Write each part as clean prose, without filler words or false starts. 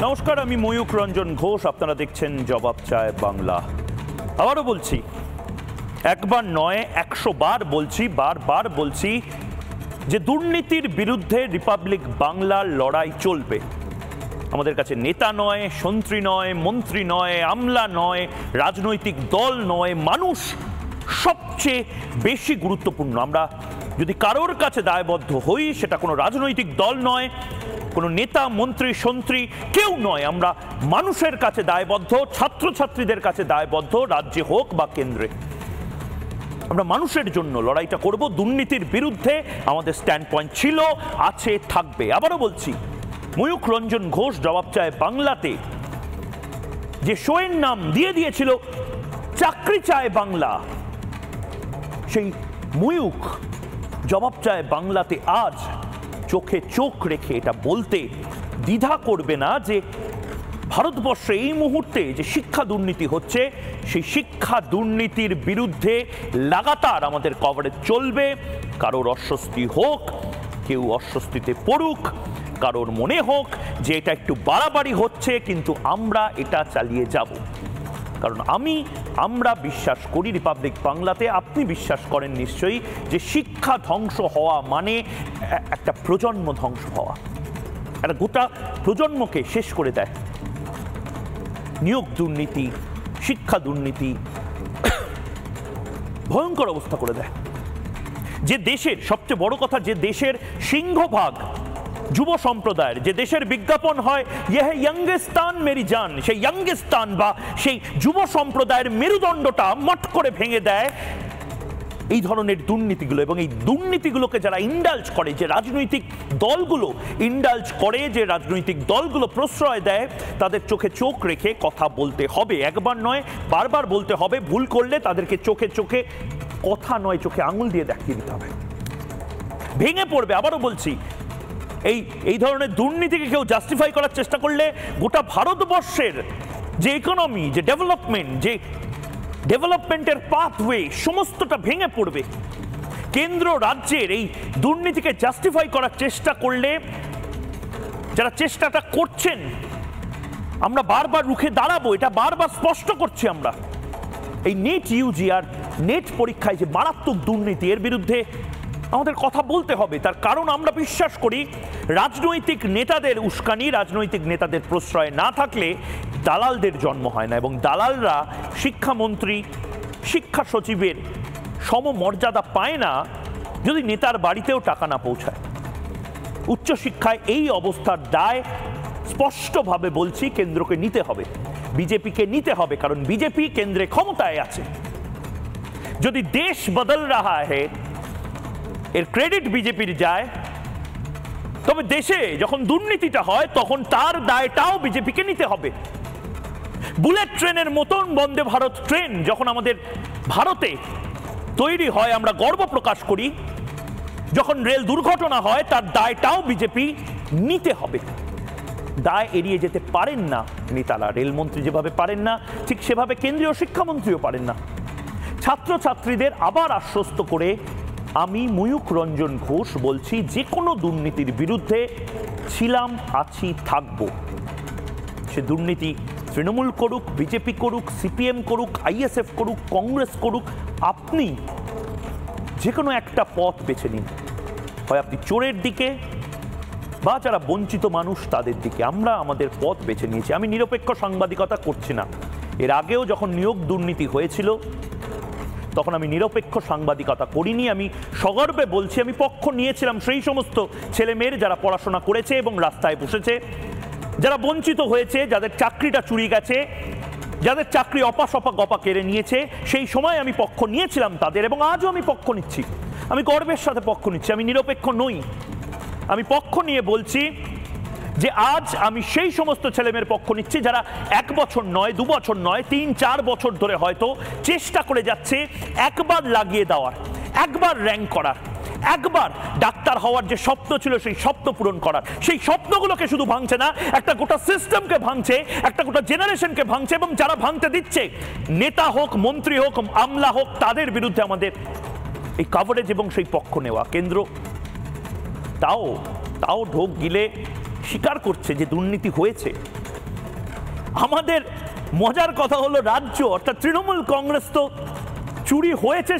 নমস্কার, আমি ময়ূক রঞ্জন ঘোষ। আপনারা দেখছেন জবাব চায় বাংলা। আবারও বলছি, একবার নয় 100 বার বলছি, বারবার বলছি যে দুর্নীতির বিরুদ্ধে রিপাবলিক বাংলার লড়াই চলবে। আমাদের কাছে নেতা নয়, সন্ত্রী নয়, মন্ত্রী নয়, আমলা নয়, রাজনৈতিক দল নয়, মানুষ সবচেয়ে বেশি গুরুত্বপূর্ণ। আমরা যদি কারোর কাছে দায়বদ্ধ হই, সেটা কোনো রাজনৈতিক দল নয়, কোনো নেতা, মন্ত্রী, সন্ত্রী কেউ নয়। আমরা মানুষের কাছে দায়বদ্ধ, ছাত্রছাত্রীদের কাছে দায়বদ্ধ, রাজ্যে হোক বা কেন্দ্রে। আমরা মানুষের জন্য লড়াইটা করব। দুর্নীতির বিরুদ্ধে আমাদের স্ট্যান্ড পয়েন্ট ছিল, আছে, থাকবে। আবারও বলছি, ময়ূক রঞ্জন ঘোষ জবাব চায় বাংলাতে যে শোয়ের নাম দিয়ে দিয়েছিল চাকরি চায় বাংলা, সেই ময়ূক জবাব চায় বাংলাতে আজ চোখে চোখ রেখে এটা বলতে দ্বিধা করবে না যে ভারতবর্ষে এই মুহূর্তে যে শিক্ষা দুর্নীতি হচ্ছে, সেই শিক্ষা দুর্নীতির বিরুদ্ধে লাগাতার আমাদের কভারেজ চলবে। কারোর অস্বস্তি হোক, কেউ অস্বস্তিতে পড়ুক, কারোর মনে হোক যে এটা একটু বাড়াবাড়ি হচ্ছে, কিন্তু আমরা এটা চালিয়ে যাব। কারণ আমরা বিশ্বাস করি রিপাবলিক বাংলাতে, আপনি বিশ্বাস করেন নিশ্চয়ই, যে শিক্ষা ধ্বংস হওয়া মানে একটা প্রজন্ম ধ্বংস হওয়া, একটা গোটা প্রজন্মকে শেষ করে দেয়। নিয়োগ দুর্নীতি, শিক্ষা দুর্নীতি ভয়ঙ্কর অবস্থা করে দেয়। যে দেশের সবচেয়ে বড় কথা, যে দেশের সিংহভাগ যুব সম্প্রদায়ের, যে দেশের বিজ্ঞাপন হয় ইয়ে ইয়াঙ্গিস্তান মেরি জান, সেই ইয়াঙ্গিস্তান বা সেই যুব সম্প্রদায়ের মেরুদণ্ডটা মট করে ভেঙে দেয় এই ধরনের দুর্নীতিগুলো। এবং এই দুর্নীতিগুলোকে যারা ইন্ডালজ করে, যে রাজনৈতিক দলগুলো ইন্ডালজ করে, যে রাজনৈতিক দলগুলো প্রশ্রয় দেয়, তাদের চোখে চোখ রেখে কথা বলতে হবে। একবার নয়, বারবার বলতে হবে। ভুল করলে তাদেরকে চোখে চোখে কথা নয়, চোখে আঙুল দিয়ে দেখিয়ে দিতে হবে। ভেঙে পড়বে। আবারও বলছি, এই ধরনের দুর্নীতিকে কেউ জাস্টিফাই করার চেষ্টা করলে গোটা ভারতবর্ষের যে ইকোনমি, যে ডেভেলপমেন্ট, যে ডেভেলপমেন্টের পাথওয়ে, সমস্তটা ভেঙে পড়বে। কেন্দ্র রাজ্যের এই দুর্নীতিকে জাস্টিফাই করার চেষ্টা করলে, যারা চেষ্টাটা করছেন, আমরা বারবার রুখে দাঁড়াবো। এটা বারবার স্পষ্ট করছি আমরা। এই নেট ইউজি আর নেট পরীক্ষায় যে মারাত্মক দুর্নীতি, এর বিরুদ্ধে আমাদের কথা বলতে হবে। তার কারণ আমরা বিশ্বাস করি রাজনৈতিক নেতাদের উস্কানি, রাজনৈতিক নেতাদের প্রশ্রয় না থাকলে দালালদের জন্ম হয় না। এবং দালালরা শিক্ষামন্ত্রী, শিক্ষা সচিবের সমমর্যাদা পায় না যদি নেতার বাড়িতেও টাকা না পৌঁছায়। উচ্চশিক্ষায় এই অবস্থার দায় স্পষ্টভাবে বলছি কেন্দ্রকে নিতে হবে, বিজেপিকে নিতে হবে। কারণ বিজেপি কেন্দ্রে ক্ষমতায় আছে। যদি দেশ বদল রাহা হ্যায় এর ক্রেডিট বিজেপির যায়, তবে দেশে যখন দুর্নীতিটা হয় তখন তার দায়টাও বিজেপিকে নিতে হবে। বুলেট ট্রেনের মতন বন্দে ভারত ট্রেন যখন আমাদের ভারতে তৈরি হয়, আমরা গর্ব প্রকাশ করি। যখন রেল দুর্ঘটনা হয়, তার দায়টাও বিজেপি নিতে হবে। দায় এড়িয়ে যেতে পারেন না নেতারা। রেলমন্ত্রী যেভাবে পারেন না, ঠিক সেভাবে কেন্দ্রীয় শিক্ষামন্ত্রীও পারেন না। ছাত্রছাত্রীদের আবার আশ্বস্ত করে আমি ময়ূক রঞ্জন ঘোষ বলছি, যে কোনো দুর্নীতির বিরুদ্ধে ছিলাম, আছি, থাকব। সে দুর্নীতি তৃণমূল করুক, বিজেপি করুক, সিপিএম করুক, আইএসএফ করুক, কংগ্রেস করুক, আপনি যে কোনো একটা পথ বেছে নিন। হয় আপনি চোরের দিকে বা যারা বঞ্চিত মানুষ তাদের দিকে। আমরা আমাদের পথ বেছে নিয়েছি। আমি নিরপেক্ষ সাংবাদিকতা করছি না। এর আগেও যখন নিয়োগ দুর্নীতি হয়েছিল তখন আমি নিরপেক্ষ সাংবাদিকতা করিনি। আমি সগর্বে বলছি, আমি পক্ষ নিয়েছিলাম সেই সমস্ত ছেলে মেয়ের যারা পড়াশোনা করেছে এবং রাস্তায় বসেছে, যারা বঞ্চিত হয়েছে, যাদের চাকরিটা চুরি গেছে, যাদের চাকরি অপাসপা গপা কেড়ে নিয়েছে। সেই সময় আমি পক্ষ নিয়েছিলাম তাদের, এবং আজও আমি পক্ষ নিচ্ছি। আমি গর্বের সাথে পক্ষ নিচ্ছি। আমি নিরপেক্ষ নই। আমি পক্ষ নিয়ে বলছি যে আজ আমি সেই সমস্ত ছেলেমেয়ের পক্ষ নিচ্ছি যারা 1 বছর নয়, 2 বছর নয়, 3-4 বছর ধরে হয়তো চেষ্টা করে যাচ্ছে একবার লাগিয়ে দেওয়ার, একবার র্যাঙ্ক করার, একবার ডাক্তার হওয়ার যে স্বপ্ন ছিল সেই স্বপ্ন পূরণ করার। সেই স্বপ্নগুলোকে শুধু ভাঙছে না, একটা গোটা সিস্টেমকে ভাঙছে, একটা গোটা জেনারেশনকে ভাঙছে। এবং যারা ভাঙতে দিচ্ছে, নেতা হোক, মন্ত্রী হোক, আমলা হোক, তাদের বিরুদ্ধে আমাদের এই কভারেজ এবং সেই পক্ষ নেওয়া। কেন্দ্র তাও ঢোক গিলে স্বীকার করছে যে দুর্নীতি হয়েছে, আমাদের মজার কথা হলো রাজ্য অর্থাৎ তৃণমূল কংগ্রেস তো চুরি হয়েছে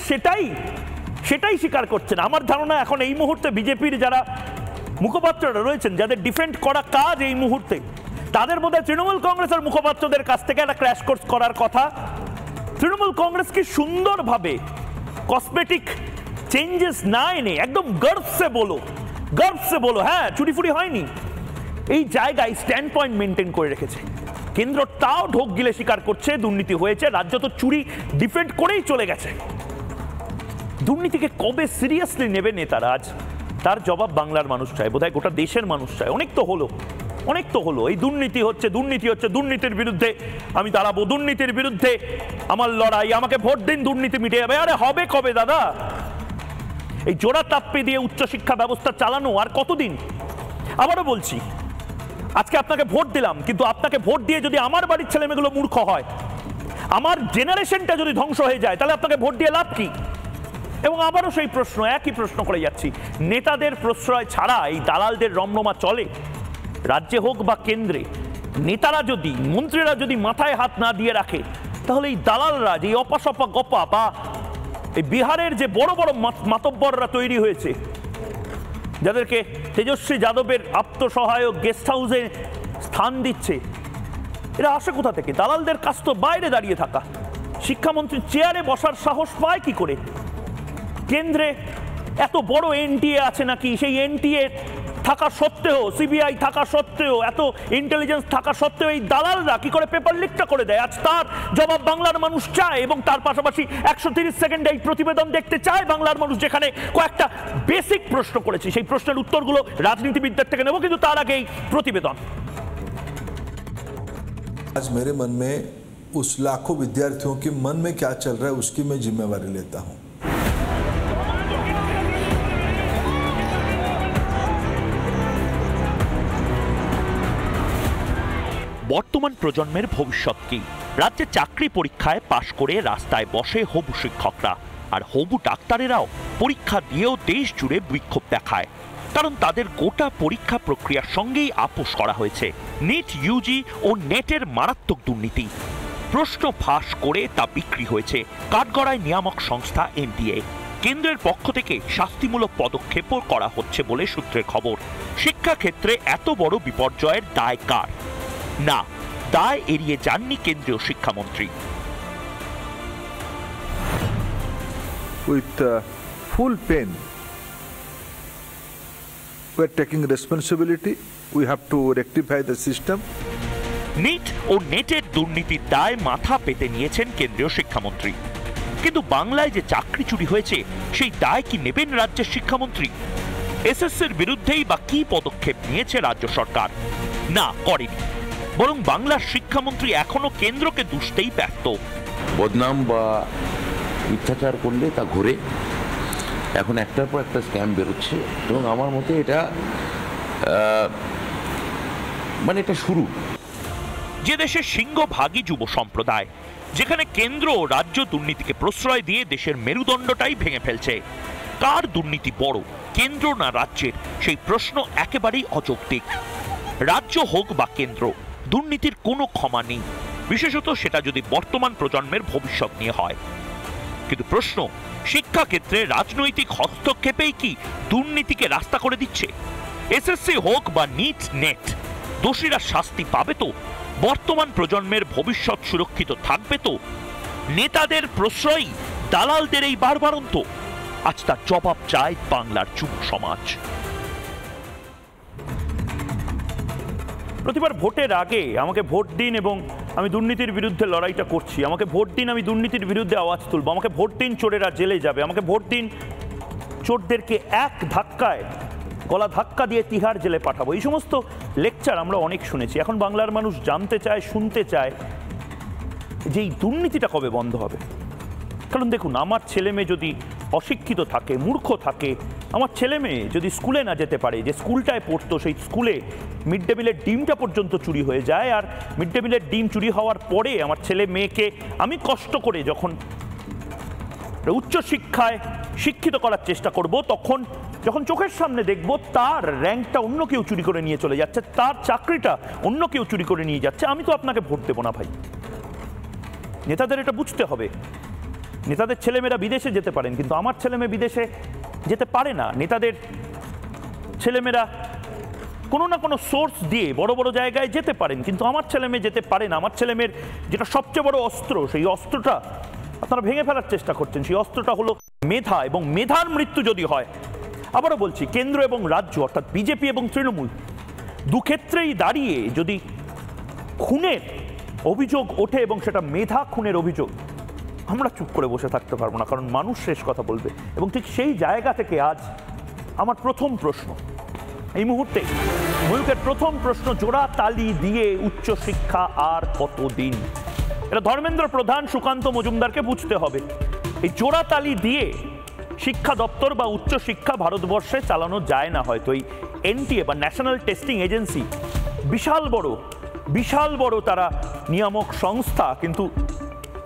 সেটাই স্বীকার করছে না। আমার ধারণা এখন এই মুহূর্তে বিজেপির যারা মুখপাত্ররা রয়েছেন, যাদের ডিফেন্ড করা কাজ এই মুহূর্তে, তাদের মধ্যে তৃণমূল কংগ্রেসের মুখপাত্রদের কাছ থেকে একটা ক্র্যাশ কোর্স করার কথা। তৃণমূল কংগ্রেস কি সুন্দরভাবে কসমেটিক চেঞ্জেস না এনে একদম গর্বসে বলো হ্যাঁ চুরি ফুরি হয়নি, এই জায়গায় স্ট্যান্ড পয়েন্ট মেনটেন করে রেখেছে। কেন্দ্র তাও ঢোক গিলে স্বীকার করছে দুর্নীতি হয়েছে, রাজ্য তো চুরি ডিফেন্ড করেই চলে গেছে। দুর্নীতিকে কবে সিরিয়াসলি নেবে নেতারা, আজ তার জবাব বাংলার মানুষ চায়, বোধহয় গোটা দেশের মানুষ চায়। অনেক তো হলো এই দুর্নীতি হচ্ছে, দুর্নীতির বিরুদ্ধে আমি দাঁড়াবো, দুর্নীতির বিরুদ্ধে আমার লড়াই, আমাকে ভোট দিন দুর্নীতি মিটে যাবে। আরে হবে কবে দাদা? এই জোড়া তাপ্পি দিয়ে উচ্চশিক্ষা ব্যবস্থা চালানো আর কতদিন? আবারও বলছি, আজকে আপনাকে ভোট দিলাম, কিন্তু আপনাকে ভোট দিয়ে যদি আমার বাড়ির ছেলেমেয়েগুলো মূর্খ হয়, আমার জেনারেশনটা যদি ধ্বংস হয়ে যায়, তাহলে আপনাকে ভোট দিয়ে লাভ কি? এবং আবারও সেই প্রশ্ন, একই প্রশ্ন করে যাচ্ছি, নেতাদের প্রশ্রয় ছাড়া এই দালালদের রমরমা চলে? রাজ্যে হোক বা কেন্দ্রে, নেতারা যদি, মন্ত্রীরা যদি মাথায় হাত না দিয়ে রাখে, তাহলে এই দালালরা যে অপাসপা গপা বা এই বিহারের যে বড় বড় মাতব্বররা তৈরি হয়েছে, যাদেরকে তেজস্বী যাদবের আত্মসহায়ক গেস্ট হাউসে স্থান দিচ্ছে, এরা আসে কোথা থেকে? দালালদের কাছ তো বাইরে দাঁড়িয়ে থাকা। শিক্ষামন্ত্রীর চেয়ারে বসার সাহস পায় কি করে? কেন্দ্রে এত বড় এনটিএ আছে নাকি, সেই এনটিএ থাকা সত্ত্বেও, সিবিআই থাকা সত্ত্বেও, এত ইন্টেলিজেন্স থাকা সত্ত্বেও এই দালালরা কি করে পেপার লিকটা করে দেয়? আজ তার জবাব বাংলার মানুষ চায়, এবং তার পাশাপাশি 130 সেকেন্ডে এই প্রতিবেদন দেখতে চায় বাংলার মানুষ, যেখানে কয়েকটা বেসিক প্রশ্ন করেছি। সেই প্রশ্নের উত্তরগুলো রাজনীতিবিদদের থেকে নেব, কিন্তু তার আগে এই প্রতিবেদন। आज मेरे मन में उस लाखों विद्यार्थियों के मन में क्या चल रहा है उसकी मैं जिम्मेवारी लेता हूं। বর্তমান প্রজন্মের ভবিষ্যৎ কি? রাজ্যে চাকরি পরীক্ষায় পাশ করে রাস্তায় বসে হবু শিক্ষকরা, আর হবু ডাক্তারেরাও পরীক্ষা দিয়েও দেশ জুড়ে বিক্ষোভ দেখায়, কারণ তাদের গোটা পরীক্ষা প্রক্রিয়ার সঙ্গেই আপোষ করা হয়েছে। নিট ইউজি ও নেটের মারাত্মক দুর্নীতি, প্রশ্ন ফাঁস করে তা বিক্রি হয়েছে কাঠগড়ায় নিয়ামক সংস্থা এনটিএ। কেন্দ্রের পক্ষ থেকে শাস্তিমূলক পদক্ষেপও করা হচ্ছে বলে সূত্রের খবর। শিক্ষাক্ষেত্রে এত বড় বিপর্যয়ের দায় কার? না, দায় এড়িয়ে যাননি কেন্দ্রীয় শিক্ষামন্ত্রী। With full pain, we are taking responsibility. We have to rectify the system. NEET ও নেটের দুর্নীতির দায় মাথা পেতে নিয়েছেন কেন্দ্রীয় শিক্ষামন্ত্রী, কিন্তু বাংলায় যে চাকরি চুরি হয়েছে সেই দায় কি নেবেন রাজ্যের শিক্ষামন্ত্রী? এসএসসির বিরুদ্ধেই বা কি পদক্ষেপ নিয়েছে রাজ্য সরকার? না, করেনি, বরং বাংলার শিক্ষামন্ত্রী এখনো কেন্দ্রকে দুষতেই ব্যস্ত। বদনাম বা মিথ্যাচার করলে তা ঘুরে, এখন একটার পর একটা স্ক্যাম বেরোচ্ছে, এবং আমার মতে এটা এটা শুরু। যে দেশের সিংহভাগই যুব সম্প্রদায়, যেখানে কেন্দ্র ও রাজ্য দুর্নীতিকে প্রশ্রয় দিয়ে দেশের মেরুদণ্ডটাই ভেঙে ফেলছে, কার দুর্নীতি বড়, কেন্দ্র না রাজ্যের, সেই প্রশ্ন একেবারেই অযৌক্তিক। রাজ্য হোক বা কেন্দ্র, দুর্নীতির কোনো ক্ষমা নেই, বিশেষত সেটা যদি বর্তমান প্রজন্মের ভবিষ্যৎ নিয়ে হয়। কিন্তু প্রশ্ন, শিক্ষাক্ষেত্রে রাজনৈতিক হস্তক্ষেপেই কি দুর্নীতিকে রাস্তা করে দিচ্ছে? এসএসসি হোক বা নিট নেট, দোষীরা শাস্তি পাবে তো? বর্তমান প্রজন্মের ভবিষ্যৎ সুরক্ষিত থাকবে তো? নেতাদের প্রশ্রয়ই দালালদের এই বারবারন্ত? আজ তার জবাব চায় বাংলার যুব সমাজ। প্রতিবার ভোটের আগে আমাকে ভোট দিন এবং আমি দুর্নীতির বিরুদ্ধে লড়াইটা করছি, আমাকে ভোট দিন আমি দুর্নীতির বিরুদ্ধে আওয়াজ তুলব, আমাকে ভোট দিন চোরেরা জেলে যাবে, আমাকে ভোট দিন চোরদেরকে এক ধাক্কায় গলা ধাক্কা দিয়ে তিহার জেলে পাঠাবো। এই সমস্ত লেকচার আমরা অনেক শুনেছি। এখন বাংলার মানুষ জানতে চায়, শুনতে চায় যে এই দুর্নীতিটা কবে বন্ধ হবে। কারণ দেখুন, আমার ছেলে মেয়ে যদি অশিক্ষিত থাকে, মূর্খ থাকে, আমার ছেলে মেয়ে যদি স্কুলে না যেতে পারে, যে স্কুলটায় পড়তো সেই স্কুলে মিড ডে মিলের ডিমটা পর্যন্ত চুরি হয়ে যায়, আর মিড ডে মিলের ডিম চুরি হওয়ার পরে আমার ছেলে মেয়েকে আমি কষ্ট করে যখন উচ্চশিক্ষায় শিক্ষিত করার চেষ্টা করব, তখন যখন চোখের সামনে দেখব তার র্যাঙ্কটা অন্য কেউ চুরি করে নিয়ে চলে যাচ্ছে, তার চাকরিটা অন্য কেউ চুরি করে নিয়ে যাচ্ছে, আমি তো আপনাকে ভোট দেবো না ভাই। নেতাদের এটা বুঝতে হবে। নেতাদের ছেলেমেয়েরা বিদেশে যেতে পারেন, কিন্তু আমার ছেলেমেয়ে বিদেশে যেতে পারে না। নেতাদের ছেলেমেয়েরা কোনো না কোনো সোর্স দিয়ে বড় বড় জায়গায় যেতে পারেন, কিন্তু আমার ছেলেমেয়ে যেতে পারে না। আমার ছেলেমেয়ের যেটা সবচেয়ে বড় অস্ত্র, সেই অস্ত্রটা আপনারা ভেঙে ফেলার চেষ্টা করছেন। সেই অস্ত্রটা হলো মেধা, এবং মেধার মৃত্যু যদি হয়, আবারও বলছি, কেন্দ্র এবং রাজ্য অর্থাৎ বিজেপি এবং তৃণমূল দুক্ষেত্রেই দাঁড়িয়ে যদি খুনের অভিযোগ ওঠে এবং সেটা মেধা খুনের অভিযোগ, আমরা চুপ করে বসে থাকতে পারবো না, কারণ মানুষ শেষ কথা বলবে। এবং ঠিক সেই জায়গা থেকে আজ আমার প্রথম প্রশ্ন এই মুহূর্তে, ময়ূকের প্রথম প্রশ্ন, জোড়া তালি দিয়ে উচ্চশিক্ষা আর কতদিন? এটা ধর্মেন্দ্র প্রধান, সুকান্ত মজুমদারকে বুঝতে হবে। এই জোড়া তালি দিয়ে শিক্ষা দপ্তর বা উচ্চশিক্ষা ভারতবর্ষে চালানো যায় না। হয়তো এই এনটিএ বা ন্যাশনাল টেস্টিং এজেন্সি বিশাল বড় তারা নিয়ামক সংস্থা, কিন্তু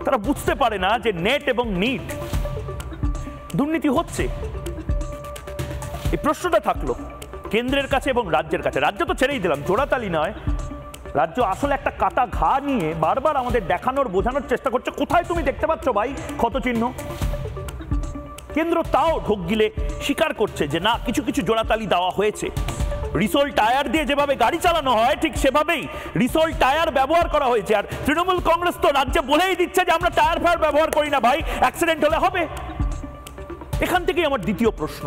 তারা বুঝতে পারে না যে নেট এবং নিট দুর্নীতি হচ্ছে। এই প্রশ্নটা থাকলো কেন্দ্রের কাছে এবং রাজ্যের কাছে। রাজ্য তো ছেড়েই দিলাম, জোড়াতালি নয়, রাজ্য আসলে একটা কাটা ঘা নিয়ে বারবার আমাদের দেখানোর, বোঝানোর চেষ্টা করছে, কোথায় তুমি দেখতে পাচ্ছ ভাই ক্ষতচিহ্ন। কেন্দ্র তাও ঢোক গিলে স্বীকার করছে যে না, কিছু কিছু জোড়াতালি দেওয়া হয়েছে। রিসোল টায়ার দিয়ে যেভাবে গাড়ি চালানো হয়, ঠিক সেভাবেই রিসোল টায়ার ব্যবহার করা হয়েছে। আর তৃণমূল কংগ্রেস তো রাজ্যে বলেই দিচ্ছে যে আমরা টায়ার ফায়ার ব্যবহার করি না ভাই, অ্যাক্সিডেন্ট হলে হবে। এখান থেকেই আমার দ্বিতীয় প্রশ্ন,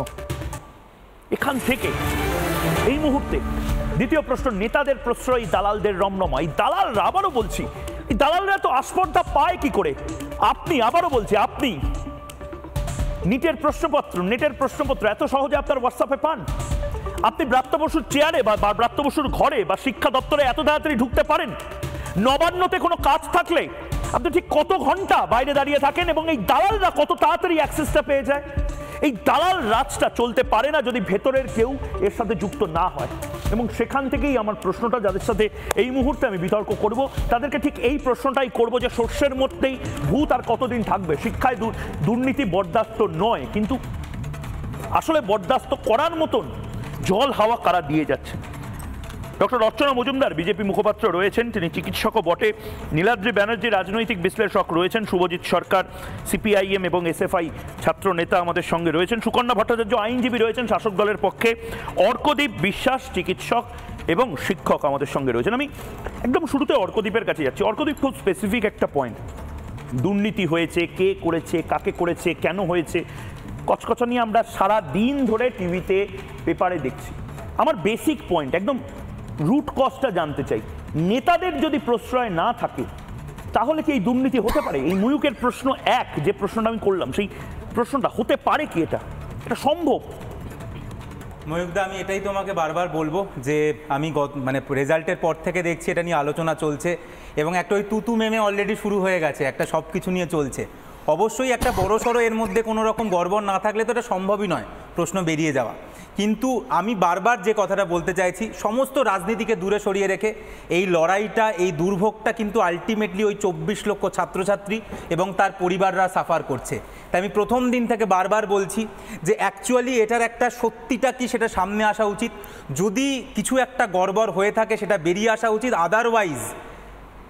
এখান থেকে এই মুহূর্তে দ্বিতীয় প্রশ্ন, নেতাদের প্রশ্রয়, দালালদের রমরমা। এই দালালরা, আবারও বলছি, এই দালালরা তো আস্পর্ধা পায় কি করে? আপনি, আবারও বলছি, আপনি নেটের প্রশ্নপত্র এত সহজে আপনার হোয়াটসঅ্যাপে পান? আপনি ব্রাত্য বসুর চেয়ারে বা ব্রাত্য বসুর ঘরে বা শিক্ষা দপ্তরে এত তাড়াতাড়ি ঢুকতে পারেন? নবান্নতে কোনো কাজ থাকলে আপনি ঠিক কত ঘন্টা বাইরে দাঁড়িয়ে থাকেন, এবং এই দালালরা কত তাড়াতাড়ি অ্যাক্সেসটা পেয়ে যায়? এই দালাল রাজটা চলতে পারে না যদি ভেতরের কেউ এর সাথে যুক্ত না হয়। এবং সেখান থেকেই আমার প্রশ্নটা, যাদের সাথে এই মুহূর্তে আমি বিতর্ক করব, তাদেরকে ঠিক এই প্রশ্নটাই করব যে সর্ষের মধ্যেই ভূত আর কতদিন থাকবে? শিক্ষায় দুর্নীতি বরদাস্ত নয়, কিন্তু আসলে বরদাস্ত করার মতন জল হাওয়া কারা দিয়ে যাচ্ছে? ডক্টর অর্চনা মজুমদার বিজেপি মুখপাত্র রয়েছেন, তিনি চিকিৎসকও বটে। নীলাদ্রি ব্যানার্জি রাজনৈতিক বিশ্লেষক রয়েছেন। শুভজিৎ সরকার সিপিআইএম এবং এসএফআই ছাত্র নেতা আমাদের সঙ্গে রয়েছেন। সুকন্যা ভট্টাচার্য আইনজীবী রয়েছেন শাসক দলের পক্ষে। অর্কদীপ বিশ্বাস চিকিৎসক এবং শিক্ষক আমাদের সঙ্গে রয়েছেন। আমি একদম শুরুতে অর্কদীপের কাছে যাচ্ছি। অর্কদীপ, খুব স্পেসিফিক একটা পয়েন্ট, দুর্নীতি হয়েছে, কে করেছে, কাকে করেছে, কেন হয়েছে, কচকচা নিয়ে আমরা সারা দিন ধরে টিভিতে, পেপারে দেখছি। আমার বেসিক পয়েন্ট, একদম রুট কজটা জানতে চাই। নেতাদের যদি প্রশ্রয় না থাকে তাহলে কি এই দুর্নীতি হতে পারে? এই ময়ূকের প্রশ্ন এক, যে প্রশ্নটা আমি করলাম, সেই প্রশ্নটা হতে পারে কি এটা সম্ভব? ময়ূকদা, আমি এটাই তোমাকে বারবার বলবো যে আমি মানে রেজাল্টের পর থেকে দেখছি এটা নিয়ে আলোচনা চলছে, এবং একটা ওই তুতু মেমে অলরেডি শুরু হয়ে গেছে, একটা সব কিছু নিয়ে চলছে। অবশ্যই একটা বড়সড় এর মধ্যে কোনো রকম গড়বড় না থাকলে তো এটা সম্ভবই নয় প্রশ্ন বেরিয়ে যাওয়া। কিন্তু আমি বারবার যে কথাটা বলতে চাইছি, সমস্ত রাজনীতিকে দূরে সরিয়ে রেখে এই লড়াইটা, এই দুর্ভোগটা কিন্তু আলটিমেটলি ওই 24 লক্ষ ছাত্রছাত্রী এবং তার পরিবাররা সাফার করছে। তাই আমি প্রথম দিন থেকে বারবার বলছি যে অ্যাকচুয়ালি এটার একটা সত্যিটা কি সেটা সামনে আসা উচিত। যদি কিছু একটা গড়বড় হয়ে থাকে সেটা বেরিয়ে আসা উচিত। আদারওয়াইজ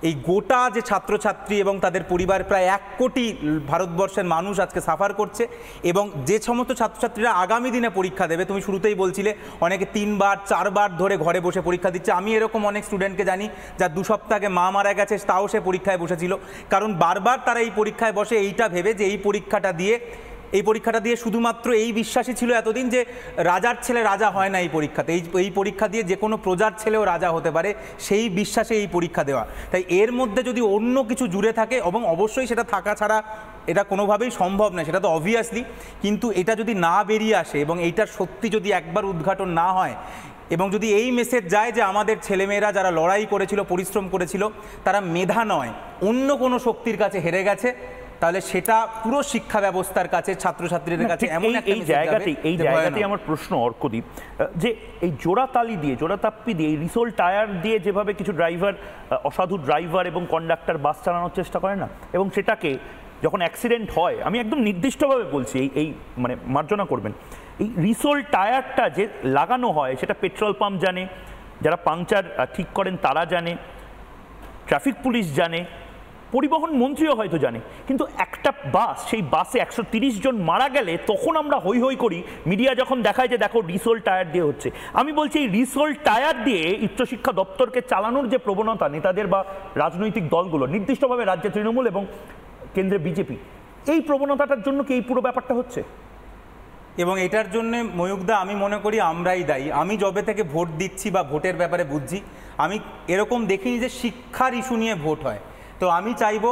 এই গোটা যে ছাত্রছাত্রী এবং তাদের পরিবার, প্রায় 1 কোটি ভারতবর্ষের মানুষ আজকে সাফার করছে, এবং যে সমস্ত ছাত্রছাত্রীরা আগামী দিনে পরীক্ষা দেবে, তুমি শুরুতেই বলছিলে অনেকে 3বার 4বার ধরে ঘরে বসে পরীক্ষা দিচ্ছে। আমি এরকম অনেক স্টুডেন্টকে জানি যার 2 সপ্তাহ আগে মা মারা গেছে, তাও সে পরীক্ষায় বসেছিল। কারণ বারবার তারা এই পরীক্ষায় বসে এইটা ভেবে যে এই পরীক্ষাটা দিয়ে শুধুমাত্র এই বিশ্বাসই ছিল এতদিন যে রাজার ছেলে রাজা হয় না এই পরীক্ষাতে, এই পরীক্ষা দিয়ে যে কোনো প্রজার ছেলেও রাজা হতে পারে, সেই বিশ্বাসে এই পরীক্ষা দেওয়া। তাই এর মধ্যে যদি অন্য কিছু জুড়ে থাকে, এবং অবশ্যই সেটা থাকা ছাড়া এটা কোনোভাবেই সম্ভব নয়, সেটা তো অবভিয়াসলি, কিন্তু এটা যদি না বেরিয়ে আসে এবং এইটার সত্যি যদি একবার উদ্ঘাটন না হয়, এবং যদি এই মেসেজ যায় যে আমাদের ছেলেমেয়েরা যারা লড়াই করেছিল, পরিশ্রম করেছিল, তারা মেধা নয় অন্য কোনো শক্তির কাছে হেরে গেছে, তাহলে সেটা পুরো শিক্ষা ব্যবস্থার কাছে, ছাত্রছাত্রীদের কাছে এমন এই জায়গাতেই আমার প্রশ্ন অর্কদীপ, যে এই জোড়াতালি দিয়ে, জোড়াতাপ্পি দিয়ে, এই রিসোল টায়ার দিয়ে যেভাবে কিছু ড্রাইভার, অসাধু ড্রাইভার এবং কন্ডাক্টর বাস চালানোর চেষ্টা করে না, এবং সেটাকে যখন অ্যাক্সিডেন্ট হয়, আমি একদম নির্দিষ্টভাবে বলছি, এই মানে মার্জনা করবেন, এই রিসোল টায়ারটা যে লাগানো হয় সেটা পেট্রোল পাম্প জানে, যারা পাংচার ঠিক করেন তারা জানে, ট্রাফিক পুলিশ জানে, পরিবহন মন্ত্রীও হয়তো জানে, কিন্তু একটা বাস, সেই বাসে 130 জন মারা গেলে তখন আমরা হই হই করি, মিডিয়া যখন দেখায় যে দেখো রিসোল টায়ার দিয়ে হচ্ছে। আমি বলছি এই রিসোল টায়ার দিয়ে উচ্চশিক্ষা দপ্তরকে চালানোর যে প্রবণতা নেতাদের বা রাজনৈতিক দলগুলো, নির্দিষ্টভাবে রাজ্যে তৃণমূল এবং কেন্দ্রে বিজেপি, এই প্রবণতাটার জন্য কি এই পুরো ব্যাপারটা হচ্ছে? এবং এটার জন্য ময়ূকদা আমি মনে করি আমরাই দায়ী। আমি যবে থেকে ভোট দিচ্ছি বা ভোটের ব্যাপারে বুঝছি, আমি এরকম দেখিনি যে শিক্ষার ইস্যু নিয়ে ভোট হয়। তো আমি চাইবো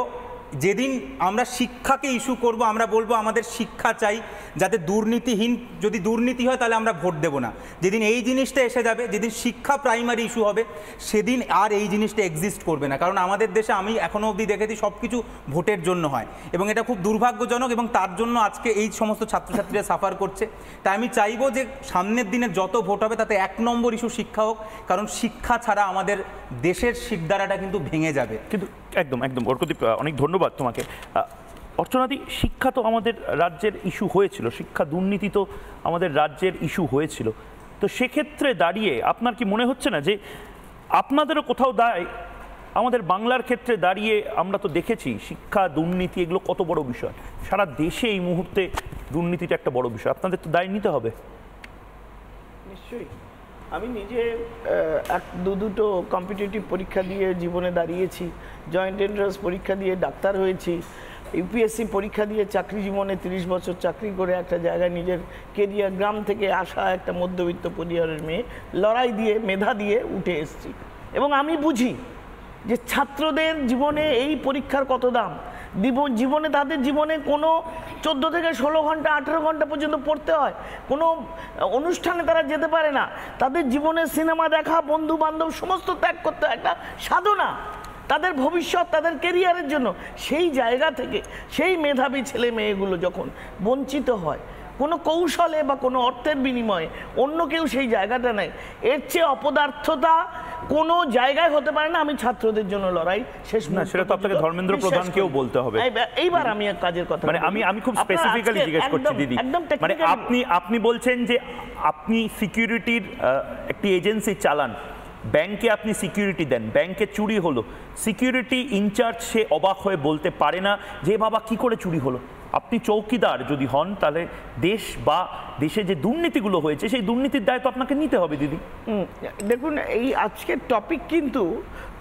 যেদিন আমরা শিক্ষাকে ইস্যু করব, আমরা বলবো আমাদের শিক্ষা চাই, যাতে দুর্নীতিহীন, যদি দুর্নীতি হয় তাহলে আমরা ভোট দেব না। যেদিন এই জিনিসটা এসে যাবে, যেদিন শিক্ষা প্রাইমারি ইস্যু হবে, সেদিন আর এই জিনিসটা এক্সিস্ট করবে না। কারণ আমাদের দেশে আমি এখনও অবধি দেখেছি সব কিছু ভোটের জন্য হয়, এবং এটা খুব দুর্ভাগ্যজনক, এবং তার জন্য আজকে এই সমস্ত ছাত্রছাত্রীরা সাফার করছে। তাই আমি চাইবো যে সামনের দিনে যত ভোট হবে তাতে 1 নম্বর ইস্যু শিক্ষা হোক, কারণ শিক্ষা ছাড়া আমাদের দেশের শিরদাঁড়াটা কিন্তু ভেঙে যাবে। কিন্তু একদম একদম অর্কদীপ, অনেক ধন্যবাদ তোমাকে। অর্চনাদি, শিক্ষা তো আমাদের রাজ্যের ইস্যু হয়েছিল, শিক্ষা দুর্নীতি তো আমাদের রাজ্যের ইস্যু হয়েছিল, তো সেক্ষেত্রে দাঁড়িয়ে আপনার কি মনে হচ্ছে না যে আপনাদেরও কোথাও দায়, আমাদের বাংলার ক্ষেত্রে দাঁড়িয়ে আমরা তো দেখেছি শিক্ষা দুর্নীতি এগুলো কত বড় বিষয়, সারা দেশে এই মুহূর্তে দুর্নীতিটা একটা বড় বিষয়, আপনাদের তো দায় নিতে হবে। নিশ্চয়ই, আমি নিজে দুটো কম্পিটিটিভ পরীক্ষা দিয়ে জীবনে দাঁড়িয়েছি, জয়েন্ট এন্ট্রান্স পরীক্ষা দিয়ে ডাক্তার হয়েছি, ইউপিএসসি পরীক্ষা দিয়ে চাকরি জীবনে 30 বছর চাকরি করে একটা জায়গায় নিজের কেরিয়ার, গ্রাম থেকে আসা একটা মধ্যবিত্ত পরিবারের মেয়ে, লড়াই দিয়ে মেধা দিয়ে উঠে এসেছি। এবং আমি বুঝি যে ছাত্রদের জীবনে এই পরীক্ষার কত দাম। জীবনে তাদের জীবনে কোনো 14 থেকে 16 ঘন্টা 18 ঘন্টা পর্যন্ত পড়তে হয়, কোনো অনুষ্ঠানে তারা যেতে পারে না, তাদের জীবনে সিনেমা দেখা, বন্ধু বান্ধব সমস্ত ত্যাগ করতে হয়, একটা সাধনা তাদের ভবিষ্যৎ, তাদের কেরিয়ারের জন্য। সেই জায়গা থেকে সেই মেধাবী ছেলে মেয়েগুলো যখন বঞ্চিত হয় কোনো কৌশলে বা কোনো অর্থের বিনিময়ে, অন্য কেউ সেই জায়গাটা নেয়, এর চেয়ে অপদার্থতা কোনো জায়গায় হতে পারে না। আমি ছাত্রদের জন্য লড়াই শেষ না, সেটা তো আপনাকে ধর্মেন্দ্র প্রধানকেও বলতে হবে। এইবার আমি এক কাজের কথা, মানে আমি খুব স্পেসিফিক্যালি জিজ্ঞেস করছি দিদি, মানে আপনি বলছেন যে আপনি সিকিউরিটির একটি এজেন্সি চালান, ব্যাংকে আপনি সিকিউরিটি দেন, ব্যাংকে চুরি হলো, সিকিউরিটি ইনচার্জ সে অবাক হয়ে বলতে পারে না যে বাবা কি করে চুরি হলো। আপনি চৌকিদার যদি হন, তাহলে দেশ বা দেশে যে দুর্নীতিগুলো হয়েছে সেই দুর্নীতির দায় তো আপনাকে নিতে হবে দিদি। দেখুন, এই আজকের টপিক কিন্তু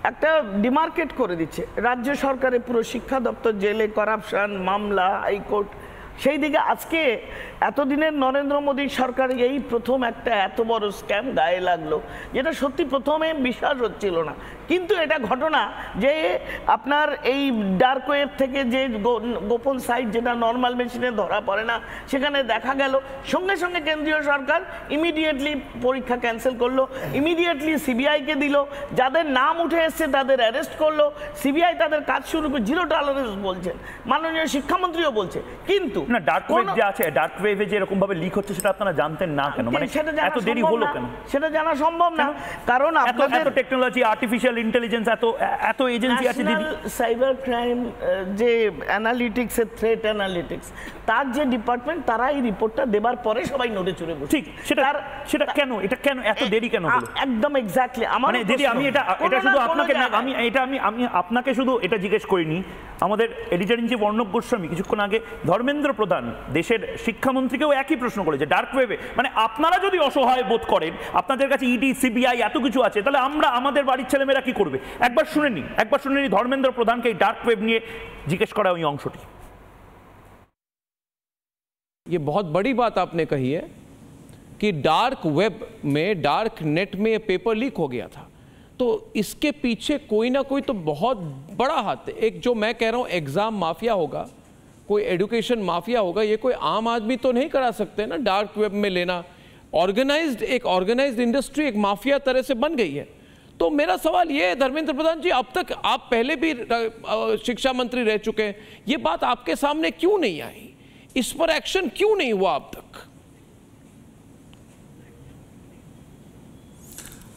একটা ডিমার্কেট করে দিচ্ছে। রাজ্য সরকারের পুরো শিক্ষা দপ্তর জেলে, করাপশন, মামলা, হাইকোর্ট, সেই দিকে আজকে এতদিনের নরেন্দ্র মোদী সরকার এই প্রথম একটা এত বড় স্ক্যাম গায়ে লাগলো, যেটা সত্যি প্রথমে বিশ্বাস হচ্ছিল না। কিন্তু এটা ঘটনা যে আপনার এই ডার্ক ওয়েব থেকে যে গোপন সাইট, যেটা নর্মাল মেশিনে ধরা পড়ে না, সেখানে দেখা গেল, সঙ্গে সঙ্গে কেন্দ্রীয় সরকার ইমিডিয়েটলি পরীক্ষা ক্যান্সেল করলো, ইমিডিয়েটলি সিবিআইকে দিল, যাদের নাম উঠে এসছে তাদের অ্যারেস্ট করলো, সিবিআই তাদের কাজ শুরু করে, 0 টলারেন্স বলছেন, মাননীয় শিক্ষামন্ত্রীও বলছে। কিন্তু না, ডার্ক ওয়েব যে আছে, ডার্ক ওয়েবে যে এরকম ভাবে লিক হচ্ছে সেটা আপনারা জানতেন না কেন? মানে এত দেরি হলো কেন? সেটা জানা সম্ভব না, কারণ আপনাদের টেকনোলজি, আর্টিফিশিয়াল ইন্টেলিজেন্স, এত এজেন্সি আছে দিদি। সাইবার ক্রাইম যে অ্যানালিটিক্স এর, থ্রেট অ্যানালিটিক্স, তার যে ডিপার্টমেন্ট, তারা এই রিপোর্টটা দেবার পরে সবাই নড়ে চড়ে বসে। ঠিক, সেটা কেন, এটা কেন এত দেরি কেন হলো? একদম এক্স্যাক্টলি আমার মানে দিদি, আমি এটা শুধু আপনাকে, আমি আপনাকে শুধু এটা জিজ্ঞেস করিনি, আমাদের editor in chief Arnab Goswami কিছুক্ষণ আগে ধর্মেন্দ্র প্রধান দেশের শিক্ষামন্ত্রীকেও একই প্রশ্ন করেছে, ডার্ক ওয়েবে, মানে আপনারা যদি অসহায় বোধ করেন, আপনাদের কাছে ইডি, সিবিআই এত কিছু আছে, তাহলে আমাদের বাড়ির ছেলেমেয়েরা কি করবে? একবার শুনে নি ধর্মেন্দ্র প্রধানকে এই ডার্ক ওয়েব নিয়ে জিজ্ঞেস করা ওই অংশটি। ये बहुत बड़ी बात आपने कही है कि डार्क वेब में, डार्क नेट में ये पेपर लीक हो गया था, तो इसके पीछे कोई ना कोई तो बहुत बड़ा हाथ है। एक जो मैं कह रहा हूँ एग्जाम माफिया होगा, कोई एजुकेशन माफिया होगा, ये कोई आम आदमी तो नहीं करा सकते ना डार्क वेब में लेना। एक ऑर्गेनाइज्ड इंडस्ट्री एक माफिया तरह से बन गई है। तो मेरा सवाल ये है धर्मेंद्र प्रधान जी, अब तक आप पहले भी शिक्षा मंत्री रह चुके हैं, ये बात आपके सामने क्यों नहीं आई? इस पर एक्शन क्यों नहीं हुआ अब तक?